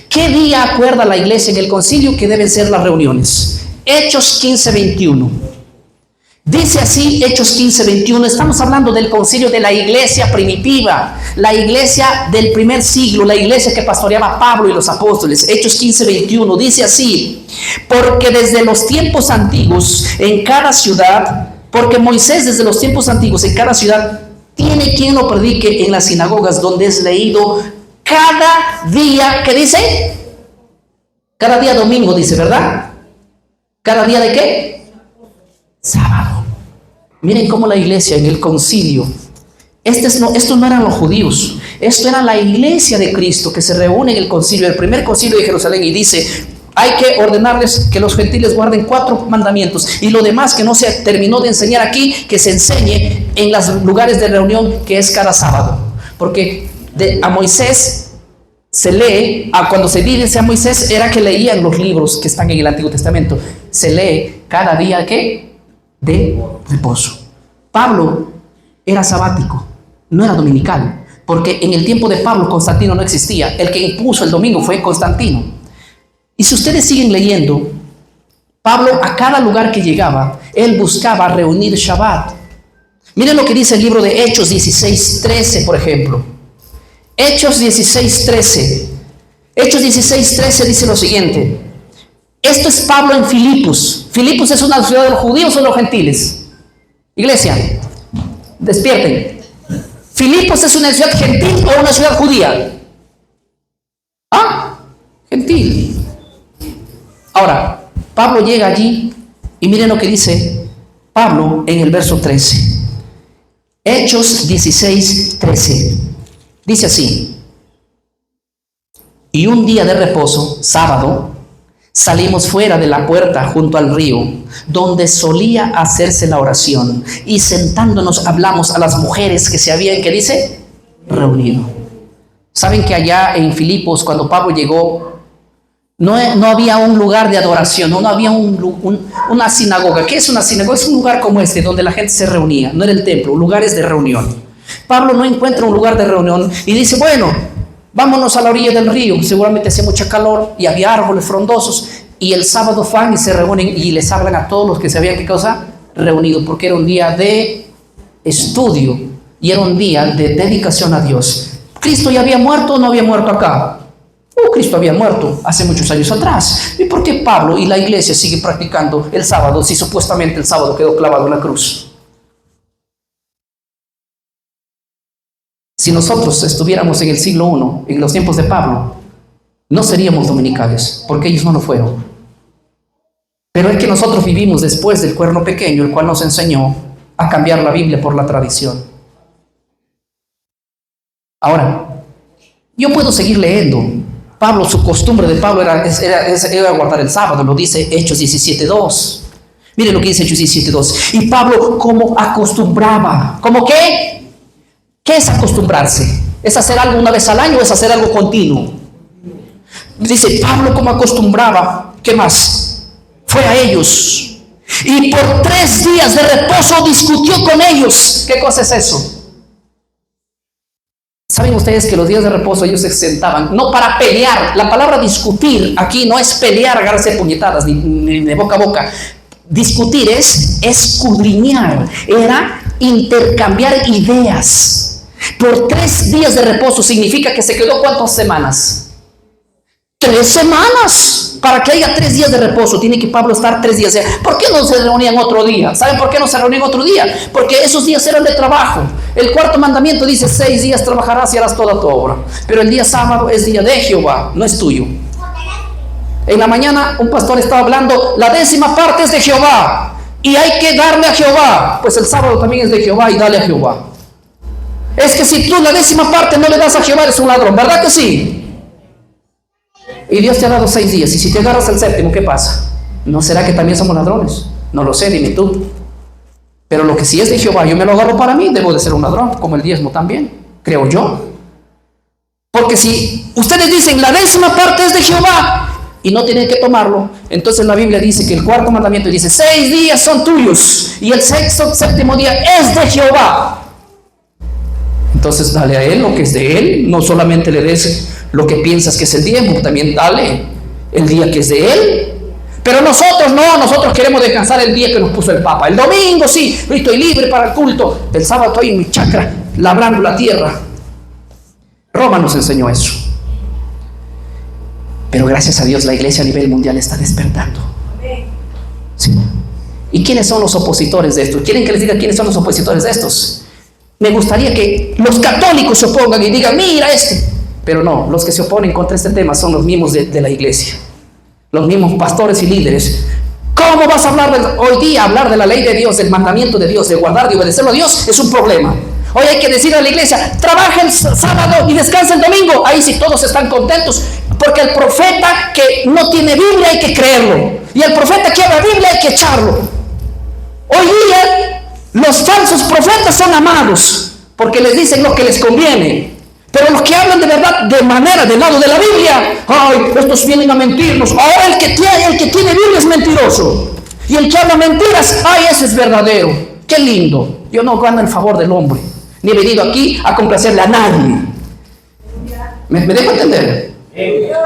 ¿Qué día acuerda la iglesia en el concilio que deben ser las reuniones? Hechos 15, 21. Dice así, Hechos 15, 21. Estamos hablando del concilio de la iglesia primitiva, la iglesia del primer siglo, la iglesia que pastoreaba Pablo y los apóstoles. Hechos 15, 21. Dice así: porque desde los tiempos antiguos en cada ciudad, porque Moisés desde los tiempos antiguos en cada ciudad tiene quien lo predique en las sinagogas, donde es leído cada día. ¿Qué dice? Cada día domingo, dice, ¿verdad? ¿Cada día de qué? Sábado. Miren cómo la iglesia en el concilio, estos no eran los judíos, esto era la iglesia de Cristo que se reúne en el concilio, el primer concilio de Jerusalén, y dice: hay que ordenarles que los gentiles guarden 4 mandamientos, y lo demás que no se terminó de enseñar aquí, que se enseñe en los lugares de reunión, que es cada sábado. Porque a Moisés se lee, cuando se dice a Moisés, era que leían los libros que están en el Antiguo Testamento. Se lee cada día, ¿qué? De reposo. Pablo era sabático, no era dominical, porque en el tiempo de Pablo Constantino no existía. El que impuso el domingo fue Constantino. Y si ustedes siguen leyendo, Pablo a cada lugar que llegaba, él buscaba reunir Shabbat. Miren lo que dice el libro de Hechos 16:13, por ejemplo. Hechos 16:13. Hechos 16:13 dice lo siguiente. Esto es Pablo en Filipos. Filipos es una ciudad de los judíos o de los gentiles. Iglesia, despierten. ¿Filipos es una ciudad gentil o una ciudad judía? Gentil. Ahora, Pablo llega allí y miren lo que dice Pablo en el verso 13. Hechos 16:13. Dice así: y un día de reposo, sábado, salimos fuera de la puerta junto al río, donde solía hacerse la oración, y sentándonos hablamos a las mujeres que se habían, ¿qué dice? Reunido. ¿Saben que allá en Filipos, cuando Pablo llegó, no había un lugar de adoración, no había una sinagoga? ¿Qué es una sinagoga? Es un lugar como este, donde la gente se reunía, no era el templo, lugares de reunión. Pablo no encuentra un lugar de reunión y dice, bueno, vámonos a la orilla del río, seguramente hacía mucha calor y había árboles frondosos, y el sábado van y se reúnen y les hablan a todos los que se habían, ¿qué cosa? Reunido, porque era un día de estudio y era un día de dedicación a Dios. ¿Cristo ya había muerto o no había muerto acá? Cristo había muerto hace muchos años atrás. ¿Y por qué Pablo y la iglesia siguen practicando el sábado si supuestamente el sábado quedó clavado en la cruz? Si nosotros estuviéramos en el siglo I, en los tiempos de Pablo, no seríamos dominicales, porque ellos no lo fueron. Pero es que nosotros vivimos después del cuerno pequeño, el cual nos enseñó a cambiar la Biblia por la tradición. Ahora, yo puedo seguir leyendo. Pablo, su costumbre de Pablo era guardar el sábado, lo dice Hechos 17:2. Miren lo que dice Hechos 17:2. Y Pablo, ¿cómo acostumbraba? ¿Cómo qué? ¿Qué es acostumbrarse? ¿Es hacer algo una vez al año o es hacer algo continuo? Dice Pablo, ¿cómo acostumbraba? ¿Qué más? Fue a ellos y por 3 días de reposo discutió con ellos. ¿Qué cosa es eso? ¿Saben ustedes que los días de reposo ellos se sentaban? No para pelear. La palabra discutir aquí no es pelear, agarrarse puñetadas, ni de boca a boca. Discutir es escudriñar, era intercambiar ideas. Por 3 días de reposo significa que se quedó ¿cuántas semanas? 3 semanas. Para que haya 3 días de reposo, tiene que Pablo estar 3 días. ¿Por qué no se reunían otro día? ¿Saben por qué no se reunían otro día? Porque esos días eran de trabajo. El 4º mandamiento dice: 6 días trabajarás y harás toda tu obra. Pero el día sábado es día de Jehová, no es tuyo. En la mañana un pastor estaba hablando, la 10ª parte es de Jehová y hay que darle a Jehová. Pues el sábado también es de Jehová y dale a Jehová. Es que si tú la 10ª parte no le das a Jehová, eres un ladrón, ¿verdad que sí? Y Dios te ha dado 6 días, y si te agarras el 7º, ¿qué pasa? ¿No será que también somos ladrones? No lo sé, dime tú. Pero lo que sí es de Jehová, yo me lo agarro para mí, debo de ser un ladrón, como el diezmo también, creo yo. Porque si ustedes dicen, la 10ª parte es de Jehová, y no tienen que tomarlo, entonces la Biblia dice que el 4º mandamiento dice, 6 días son tuyos, y el 7º día es de Jehová. Entonces dale a él lo que es de él, no solamente le des lo que piensas que es el diezmo, también dale el día que es de él. Pero nosotros no, nosotros queremos descansar el día que nos puso el Papa. El domingo sí, estoy libre para el culto. El sábado estoy en mi chacra, labrando la tierra. Roma nos enseñó eso. Pero gracias a Dios la iglesia a nivel mundial está despertando. Sí. ¿Y quiénes son los opositores de esto? ¿Quieren que les diga quiénes son los opositores de estos? Me gustaría que los católicos se opongan y digan, mira este. Pero no, los que se oponen contra este tema son los mismos de la iglesia. Los mismos pastores y líderes. ¿Cómo vas a hablar hoy día, hablar de la ley de Dios, del mandamiento de Dios, de guardar y obedecerlo a Dios? Es un problema. Hoy hay que decirle a la iglesia, trabaja el sábado y descansa el domingo. Ahí sí todos están contentos, porque el profeta que no tiene Biblia hay que creerlo. Y el profeta que habla Biblia hay que echarlo. Hoy día los falsos profetas son amados, porque les dicen lo que les conviene. Pero los que hablan de verdad, de manera, del lado de la Biblia, ay, estos vienen a mentirnos. Ahora el que tiene Biblia es mentiroso. Y el que habla mentiras, ay, ese es verdadero. Qué lindo. Yo no gano el favor del hombre, ni he venido aquí a complacerle a nadie. ¿Me dejo entender?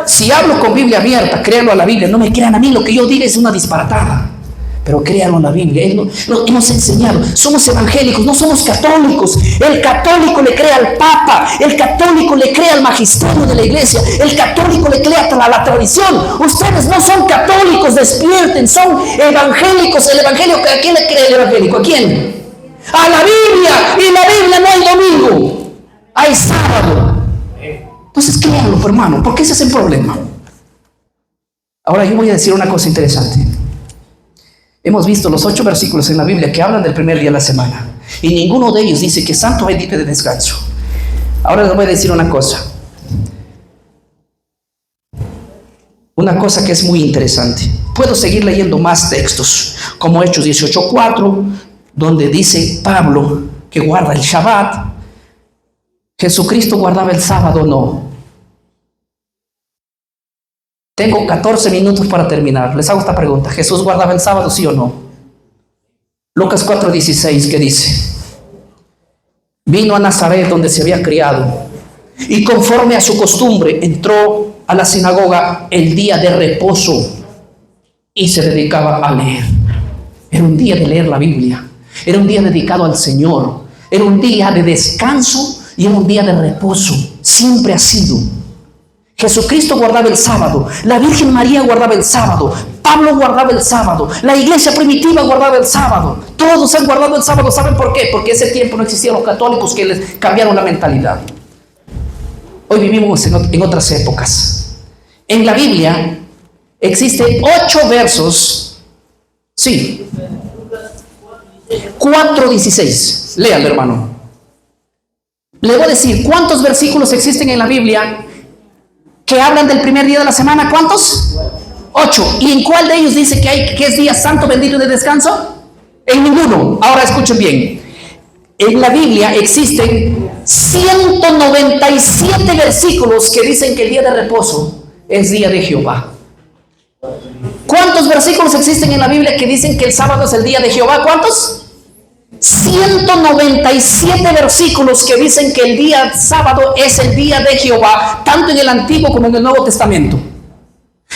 Si hablo con Biblia abierta, créanlo a la Biblia. No me crean a mí, lo que yo diga es una disparatada. Pero créanlo a la Biblia. Hemos enseñado. Somos evangélicos, no somos católicos. El católico le cree al Papa. El católico le cree al magisterio de la iglesia. El católico le cree a la tradición. Ustedes no son católicos, despierten. Son evangélicos. El evangelio, ¿a quién le cree el evangélico? ¿A quién? A la Biblia. Y en la Biblia no hay domingo. Hay sábado. Entonces créanlo, hermano, porque ese es el problema. Ahora yo voy a decir una cosa interesante. Hemos visto los 8 versículos en la Biblia que hablan del primer día de la semana. Y ninguno de ellos dice que santo bendito de descanso. Ahora les voy a decir una cosa. Una cosa que es muy interesante. Puedo seguir leyendo más textos, como Hechos 18:4, donde dice Pablo que guarda el Shabbat. ¿Jesucristo guardaba el sábado o no? Tengo 14 minutos para terminar. Les hago esta pregunta. ¿Jesús guardaba el sábado, sí o no? Lucas 4:16, ¿qué dice? Vino a Nazaret, donde se había criado, y conforme a su costumbre entró a la sinagoga el día de reposo y se dedicaba a leer. Era un día de leer la Biblia. Era un día dedicado al Señor. Era un día de descanso y era un día de reposo. Siempre ha sido. Jesucristo guardaba el sábado, la Virgen María guardaba el sábado, Pablo guardaba el sábado, la iglesia primitiva guardaba el sábado. Todos han guardado el sábado. ¿Saben por qué? Porque ese tiempo no existían los católicos que les cambiaron la mentalidad. Hoy vivimos en otras épocas. En la Biblia existen 8 versos. Sí. 4:16. Léalo, hermano. Le voy a decir cuántos versículos existen en la Biblia que hablan del primer día de la semana. ¿Cuántos? 8. ¿Y en cuál de ellos dice que es día santo, bendito y de descanso? En ninguno. Ahora escuchen bien. En la Biblia existen 197 versículos que dicen que el día de reposo es día de Jehová. ¿Cuántos versículos existen en la Biblia que dicen que el sábado es el día de Jehová? ¿Cuántos? 197 versículos que dicen que el día sábado es el día de Jehová, tanto en el Antiguo como en el Nuevo Testamento.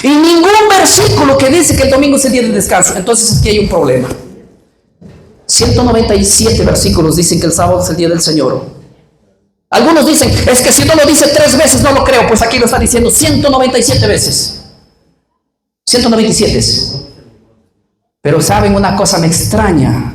Y ningún versículo que dice que el domingo es el día de descanso. Entonces aquí hay un problema. 197 versículos dicen que el sábado es el día del Señor. Algunos dicen, es que si no lo dice 3 veces no lo creo. Pues aquí lo está diciendo 197 veces. 197. Pero saben una cosa, me extraña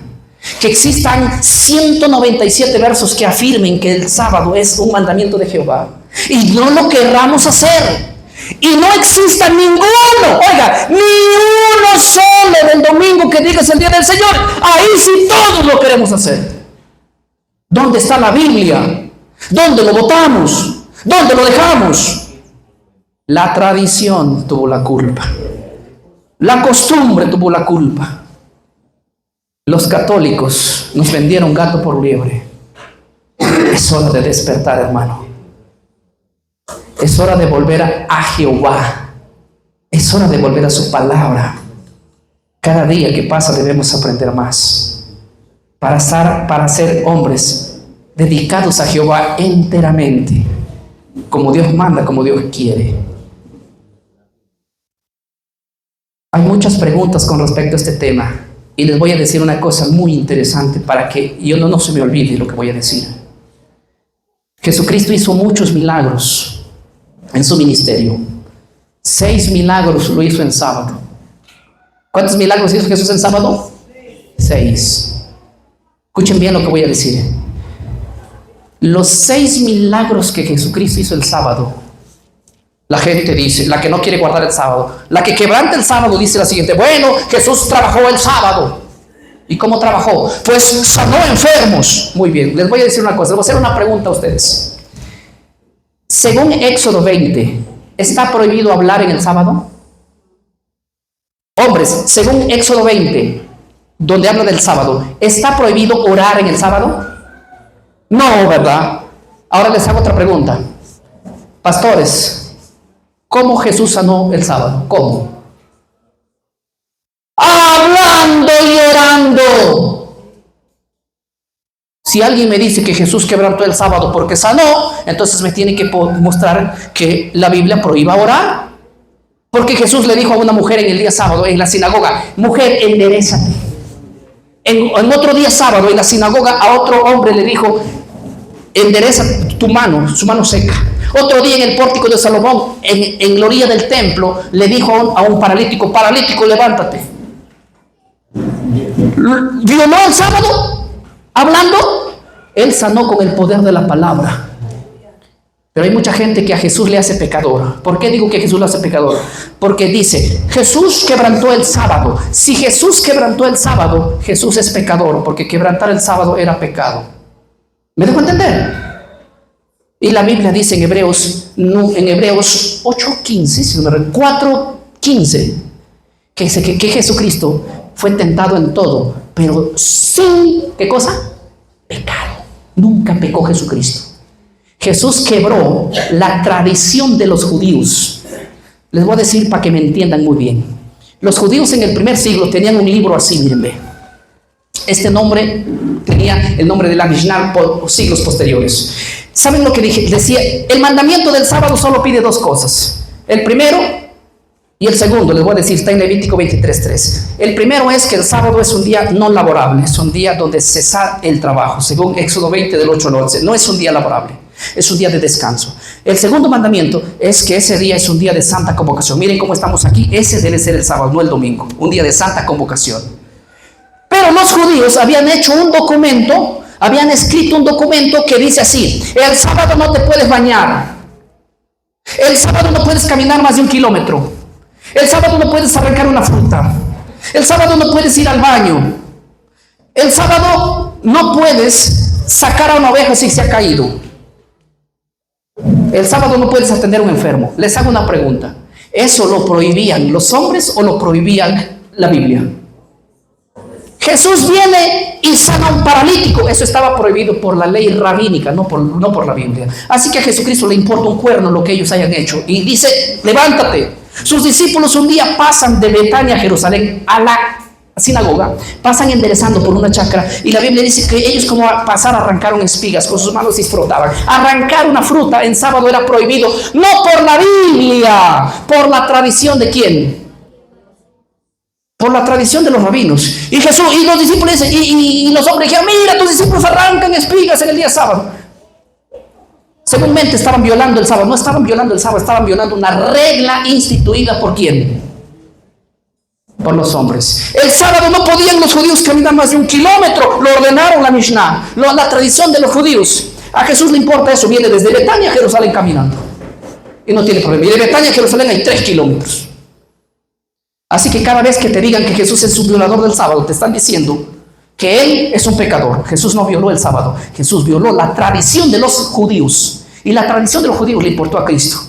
que existan 197 versos que afirmen que el sábado es un mandamiento de Jehová y no lo querramos hacer, y no exista ninguno, oiga, ni uno solo del domingo que diga es el día del Señor. Ahí sí todos lo queremos hacer. ¿Dónde está la Biblia? ¿Dónde lo votamos? ¿Dónde lo dejamos? La tradición tuvo la culpa, la costumbre tuvo la culpa. Los católicos nos vendieron gato por liebre. Es hora de despertar, hermano. Es hora de volver a Jehová. Es hora de volver a su palabra. Cada día que pasa debemos aprender más para ser hombres dedicados a Jehová enteramente, como Dios manda, como Dios quiere. Hay muchas preguntas con respecto a este tema. Y les voy a decir una cosa muy interesante para que yo no se me olvide lo que voy a decir. Jesucristo hizo muchos milagros en su ministerio. 6 milagros lo hizo en sábado. ¿Cuántos milagros hizo Jesús en sábado? 6. Escuchen bien lo que voy a decir. Los 6 milagros que Jesucristo hizo el sábado, la gente dice, la que no quiere guardar el sábado, la que quebranta el sábado dice la siguiente: bueno, Jesús trabajó el sábado. ¿Y cómo trabajó? Pues sanó enfermos. Muy bien, les voy a decir una cosa, les voy a hacer una pregunta a ustedes. Según Éxodo 20, ¿está prohibido hablar en el sábado? Hombres, según Éxodo 20, donde habla del sábado, ¿está prohibido orar en el sábado? No, ¿verdad? Ahora les hago otra pregunta. Pastores, ¿cómo Jesús sanó el sábado? ¿Cómo? Hablando y orando. Si alguien me dice que Jesús quebrantó el sábado porque sanó, entonces me tiene que mostrar que la Biblia prohíba orar. Porque Jesús le dijo a una mujer en el día sábado en la sinagoga: mujer, enderézate. En otro día sábado en la sinagoga a otro hombre le dijo: endereza tu mano, su mano seca. Otro día en el pórtico de Salomón, en la orilla del templo, le dijo a un paralítico: paralítico, levántate. ¿Violó el sábado? Hablando, él sanó con el poder de la palabra. Pero hay mucha gente que a Jesús le hace pecador. ¿Por qué digo que Jesús lo hace pecador? Porque dice: Jesús quebrantó el sábado. Si Jesús quebrantó el sábado, Jesús es pecador, porque quebrantar el sábado era pecado. ¿Me dejo entender? Y la Biblia dice en Hebreos 8:15, si no me recuerdo, 4:15, que dice que Jesucristo fue tentado en todo, pero sin, ¿qué cosa? Pecado. Nunca pecó Jesucristo. Jesús quebró la tradición de los judíos. Les voy a decir para que me entiendan muy bien. Los judíos en el primer siglo tenían un libro así, mírenme. Este nombre tenía el nombre de la Mishnah por siglos posteriores. ¿Saben lo que decía? El mandamiento del sábado solo pide dos cosas. El primero y el segundo, les voy a decir, está en Levítico 23:3. El primero es que el sábado es un día no laborable, es un día donde cesa el trabajo, según Éxodo 20 del 8 al 11. No es un día laborable, es un día de descanso. El segundo mandamiento es que ese día es un día de santa convocación. Miren cómo estamos aquí, ese debe ser el sábado, no el domingo, un día de santa convocación. Pero los judíos habían hecho un documento, habían escrito un documento que dice así: el sábado no te puedes bañar, el sábado no puedes caminar más de 1 kilómetro, el sábado no puedes arrancar una fruta, el sábado no puedes ir al baño, el sábado no puedes sacar a una oveja si se ha caído, el sábado no puedes atender a un enfermo. Les hago una pregunta: ¿eso lo prohibían los hombres o lo prohibía la Biblia? Jesús viene y sana a un paralítico. Eso estaba prohibido por la ley rabínica, no por la Biblia. Así que a Jesucristo le importa un cuerno lo que ellos hayan hecho. Y dice: levántate. Sus discípulos un día pasan de Betania a Jerusalén a la sinagoga. Pasan enderezando por una chacra. Y la Biblia dice que ellos, como a pasar, arrancaron espigas con sus manos y frotaban. Arrancar una fruta en sábado era prohibido. No por la Biblia, por la tradición de ¿quién? Por la tradición de los rabinos. Y Jesús y los discípulos y los hombres dijeron: mira, tus discípulos arrancan espigas en el día sábado. Seguramente estaban violando el sábado. No estaban violando el sábado, estaban violando una regla instituida ¿por quién? Por los hombres. El sábado no podían los judíos caminar más de 1 kilómetro. Lo ordenaron la Mishnah, la tradición de los judíos. A Jesús le importa eso. Viene desde Betania a Jerusalén caminando y no tiene problema. Y de Betania a Jerusalén hay 3 kilómetros. Así que cada vez que te digan que Jesús es un violador del sábado, te están diciendo que Él es un pecador. Jesús no violó el sábado, Jesús violó la tradición de los judíos. Y la tradición de los judíos le importó a Cristo,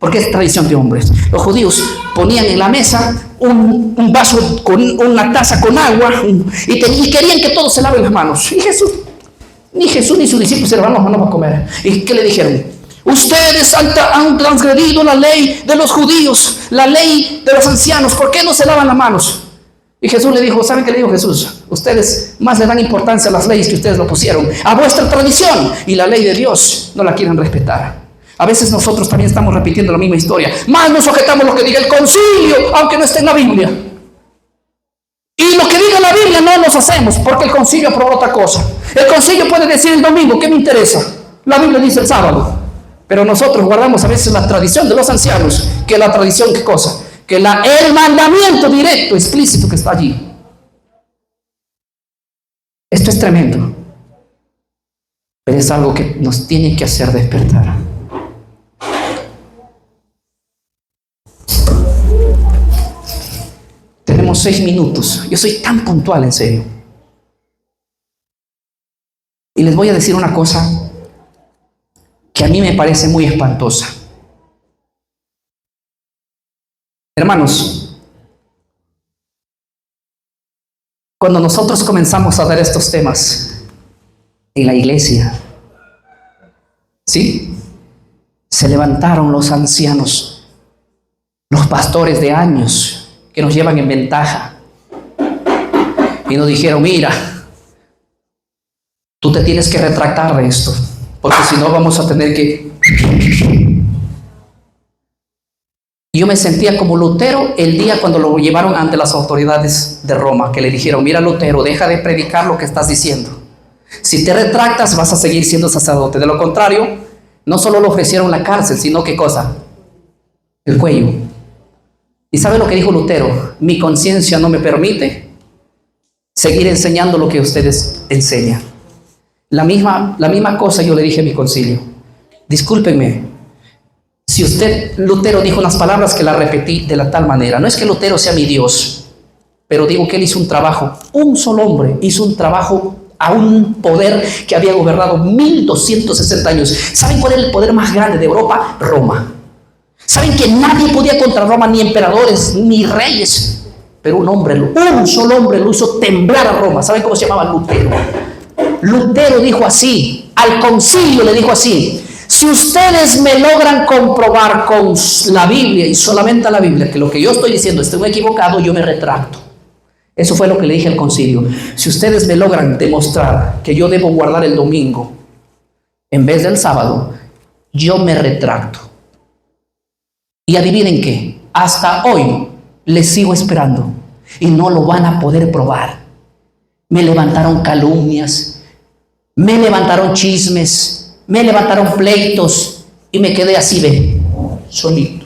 porque es tradición de hombres. Los judíos ponían en la mesa un vaso, una taza con agua, y querían que todos se laven las manos. Y ni Jesús ni sus discípulos se lavaron las manos para comer. ¿Y qué le dijeron? Ustedes han transgredido la ley de los judíos, la ley de los ancianos. ¿Por qué no se lavan las manos? Y Jesús le dijo: ¿saben qué le dijo Jesús? Ustedes más le dan importancia a las leyes que ustedes lo pusieron, a vuestra tradición, y la ley de Dios no la quieren respetar. A veces nosotros también estamos repitiendo la misma historia. Más nos sujetamos lo que diga el concilio, aunque no esté en la Biblia. Y lo que diga la Biblia no nos hacemos, porque el concilio aprobó otra cosa. El concilio puede decir el domingo, ¿qué me interesa? La Biblia dice el sábado. Pero nosotros guardamos a veces la tradición de los ancianos, que la tradición, ¿qué cosa? Que el mandamiento directo, explícito que está allí. Esto es tremendo, pero es algo que nos tiene que hacer despertar. Tenemos 6 minutos. Yo soy tan puntual, en serio. Y les voy a decir una cosa que a mí me parece muy espantosa. Hermanos, cuando nosotros comenzamos a dar estos temas en la iglesia, ¿sí? Se levantaron los ancianos, los pastores de años que nos llevan en ventaja, y nos dijeron: mira, Tú te tienes que retractar de esto, porque si no vamos a tener que... Yo me sentía como Lutero el día cuando lo llevaron ante las autoridades de Roma, que le dijeron, mira Lutero, deja de predicar lo que estás diciendo. Si te retractas vas a seguir siendo sacerdote. De lo contrario, no solo le ofrecieron la cárcel, sino ¿qué cosa? El cuello. ¿Y sabe lo que dijo Lutero? Mi conciencia no me permite seguir enseñando lo que ustedes enseñan. La misma cosa yo le dije a mi concilio. Discúlpenme, si Lutero dijo unas palabras que las repetí de la tal manera. No es que Lutero sea mi Dios, pero digo que él hizo un trabajo. Un solo hombre hizo un trabajo a un poder que había gobernado 1260 años. ¿Saben cuál es el poder más grande de Europa? Roma. ¿Saben que nadie podía contra Roma, ni emperadores, ni reyes? Pero un solo hombre lo hizo temblar a Roma. ¿Saben cómo se llamaba? Lutero. Lutero dijo así, al concilio le dijo así: si ustedes me logran comprobar con la Biblia y solamente a la Biblia que lo que yo estoy diciendo está equivocado, yo me retracto. Eso fue lo que le dije al concilio. Si ustedes me logran demostrar que yo debo guardar el domingo en vez del sábado, yo me retracto. Y adivinen qué, hasta hoy les sigo esperando y no lo van a poder probar. Me levantaron calumnias, me levantaron chismes, me levantaron pleitos y me quedé así, ve, solito.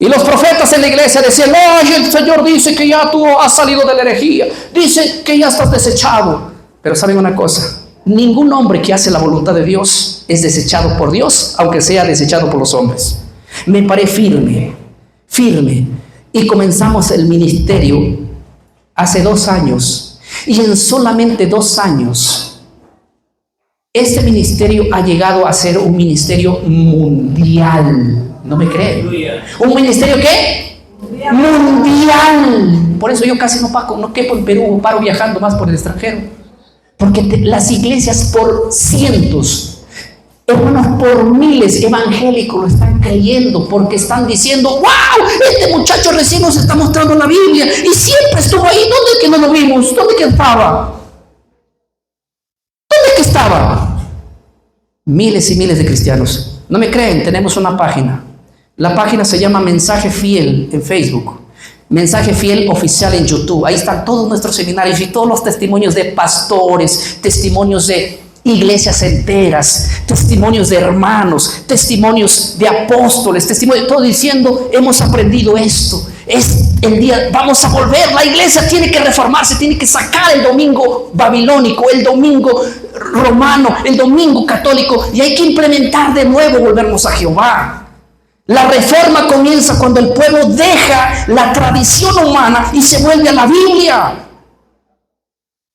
Y los profetas en la iglesia decían, no, el Señor dice que ya tú has salido de la herejía, dice que ya estás desechado. Pero saben una cosa, ningún hombre que hace la voluntad de Dios es desechado por Dios, aunque sea desechado por los hombres. Me paré firme, y comenzamos el ministerio hace 2 años, y en solamente 2 años, este ministerio ha llegado a ser un ministerio mundial. ¿No me creen? ¿Un ministerio qué? Mundial. Por eso yo casi no quepo en Perú, paro viajando más por el extranjero. Porque las iglesias por cientos, hermanos, por miles evangélicos lo están creyendo, porque están diciendo, wow, este muchacho recién nos está mostrando la Biblia y siempre estuvo ahí. ¿Dónde que no lo vimos? ¿Dónde que estaba? ¿Dónde que estaba? Miles y miles de cristianos. ¿No me creen? Tenemos una página. La página se llama Mensaje Fiel en Facebook, Mensaje Fiel Oficial en YouTube. Ahí están todos nuestros seminarios y todos los testimonios de pastores, testimonios de iglesias enteras, testimonios de hermanos, testimonios de apóstoles, testimonios de todo diciendo, hemos aprendido esto. Es el día, vamos a volver, la iglesia tiene que reformarse, tiene que sacar el domingo babilónico, el domingo romano, el domingo católico, y hay que implementar de nuevo, volvernos a Jehová. La reforma comienza cuando el pueblo deja la tradición humana y se vuelve a la Biblia.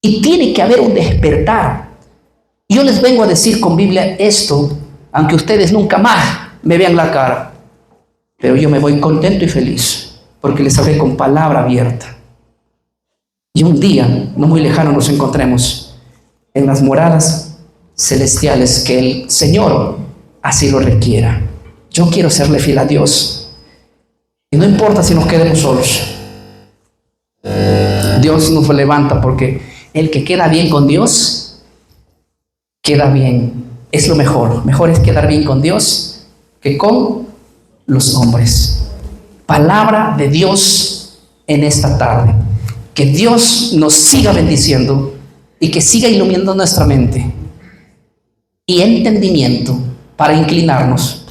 Y tiene que haber un despertar. Yo les vengo a decir con Biblia esto, aunque ustedes nunca más me vean la cara. Pero yo me voy contento y feliz, porque les hablé con palabra abierta. Y un día, no muy lejano, nos encontremos en las moradas celestiales que el Señor así lo requiera. Yo quiero serle fiel a Dios. Y no importa si nos quedemos solos. Dios nos levanta, porque el que queda bien con Dios, queda bien. Es lo mejor. Mejor es quedar bien con Dios que con los hombres. Palabra de Dios en esta tarde. Que Dios nos siga bendiciendo y que siga iluminando nuestra mente y entendimiento para inclinarnos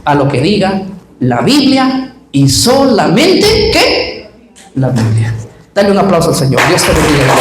a lo que diga la Biblia y solamente ¿qué? La Biblia. Dale un aplauso al Señor. Dios te bendiga.